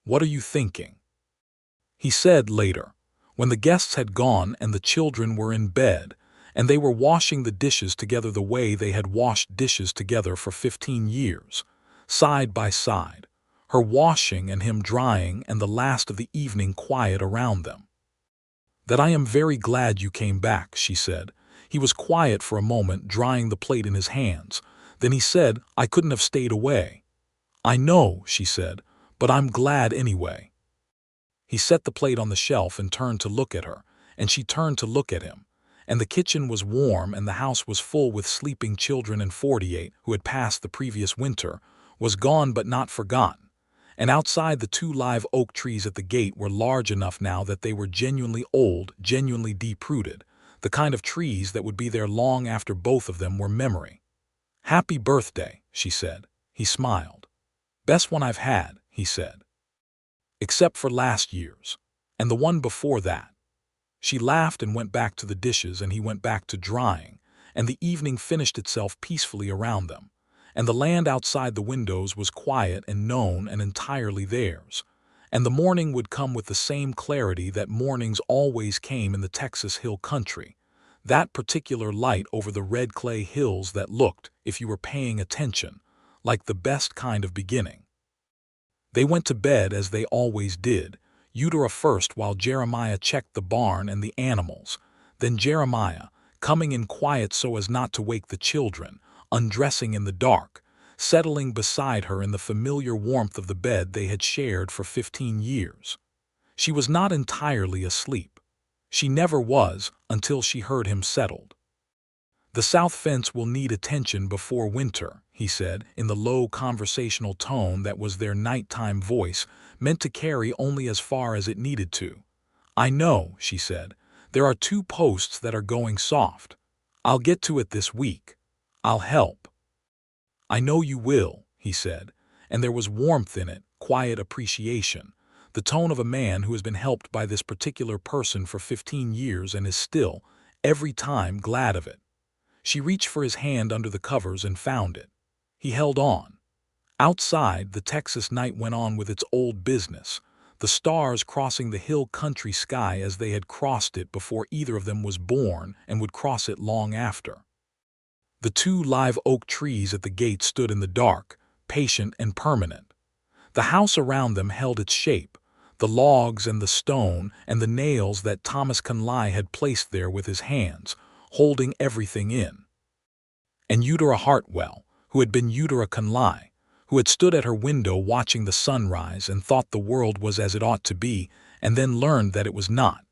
Speaker 1: "What are you thinking?" he said later, when the guests had gone and the children were in bed, and they were washing the dishes together the way they had washed dishes together for 15 years, side by side, her washing and him drying and the last of the evening quiet around them. "That I am very glad you came back," she said. He was quiet for a moment, drying the plate in his hands. Then he said, "I couldn't have stayed away." "I know," she said, "but I'm glad anyway." He set the plate on the shelf and turned to look at her, and she turned to look at him, and the kitchen was warm and the house was full with sleeping children, and 48, who had passed the previous winter, was gone but not forgotten, and outside the 2 live oak trees at the gate were large enough now that they were genuinely old, genuinely deep-rooted, the kind of trees that would be there long after both of them were memory. "Happy birthday," she said. He smiled. "Best one I've had," he said. "Except for last year's. And the one before that." She laughed and went back to the dishes, and he went back to drying, and the evening finished itself peacefully around them, and the land outside the windows was quiet and known and entirely theirs, and the morning would come with the same clarity that mornings always came in the Texas hill country, that particular light over the red clay hills that looked, if you were paying attention, like the best kind of beginning. They went to bed as they always did, Eudora first while Jeremiah checked the barn and the animals, then Jeremiah, coming in quiet so as not to wake the children, undressing in the dark, settling beside her in the familiar warmth of the bed they had shared for 15 years. She was not entirely asleep. She never was until she heard him settled. "The south fence will need attention before winter," he said, in the low conversational tone that was their nighttime voice, meant to carry only as far as it needed to. "I know," she said. "There are 2 posts that are going soft. I'll get to it this week. I'll help." "I know you will," he said, and there was warmth in it, quiet appreciation, the tone of a man who has been helped by this particular person for 15 years and is still, every time, glad of it. She reached for his hand under the covers and found it. He held on. Outside, the Texas night went on with its old business, the stars crossing the hill country sky as they had crossed it before either of them was born and would cross it long after. The 2 live oak trees at the gate stood in the dark, patient and permanent. The house around them held its shape, the logs and the stone and the nails that Thomas Conley had placed there with his hands, holding everything in. And Eudora Hartwell, who had been Eudora Conley, who had stood at her window watching the sunrise and thought the world was as it ought to be, and then learned that it was not,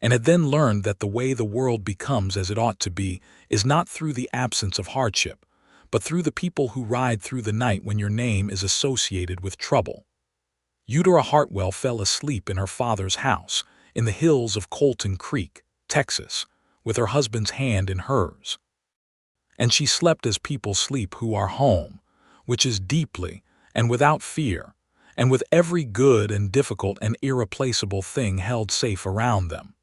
Speaker 1: and had then learned that the way the world becomes as it ought to be is not through the absence of hardship, but through the people who ride through the night when your name is associated with trouble. Eudora Hartwell fell asleep in her father's house, in the hills of Colton Creek, Texas, with her husband's hand in hers. And she slept as people sleep who are home, which is deeply and without fear, and with every good and difficult and irreplaceable thing held safe around them.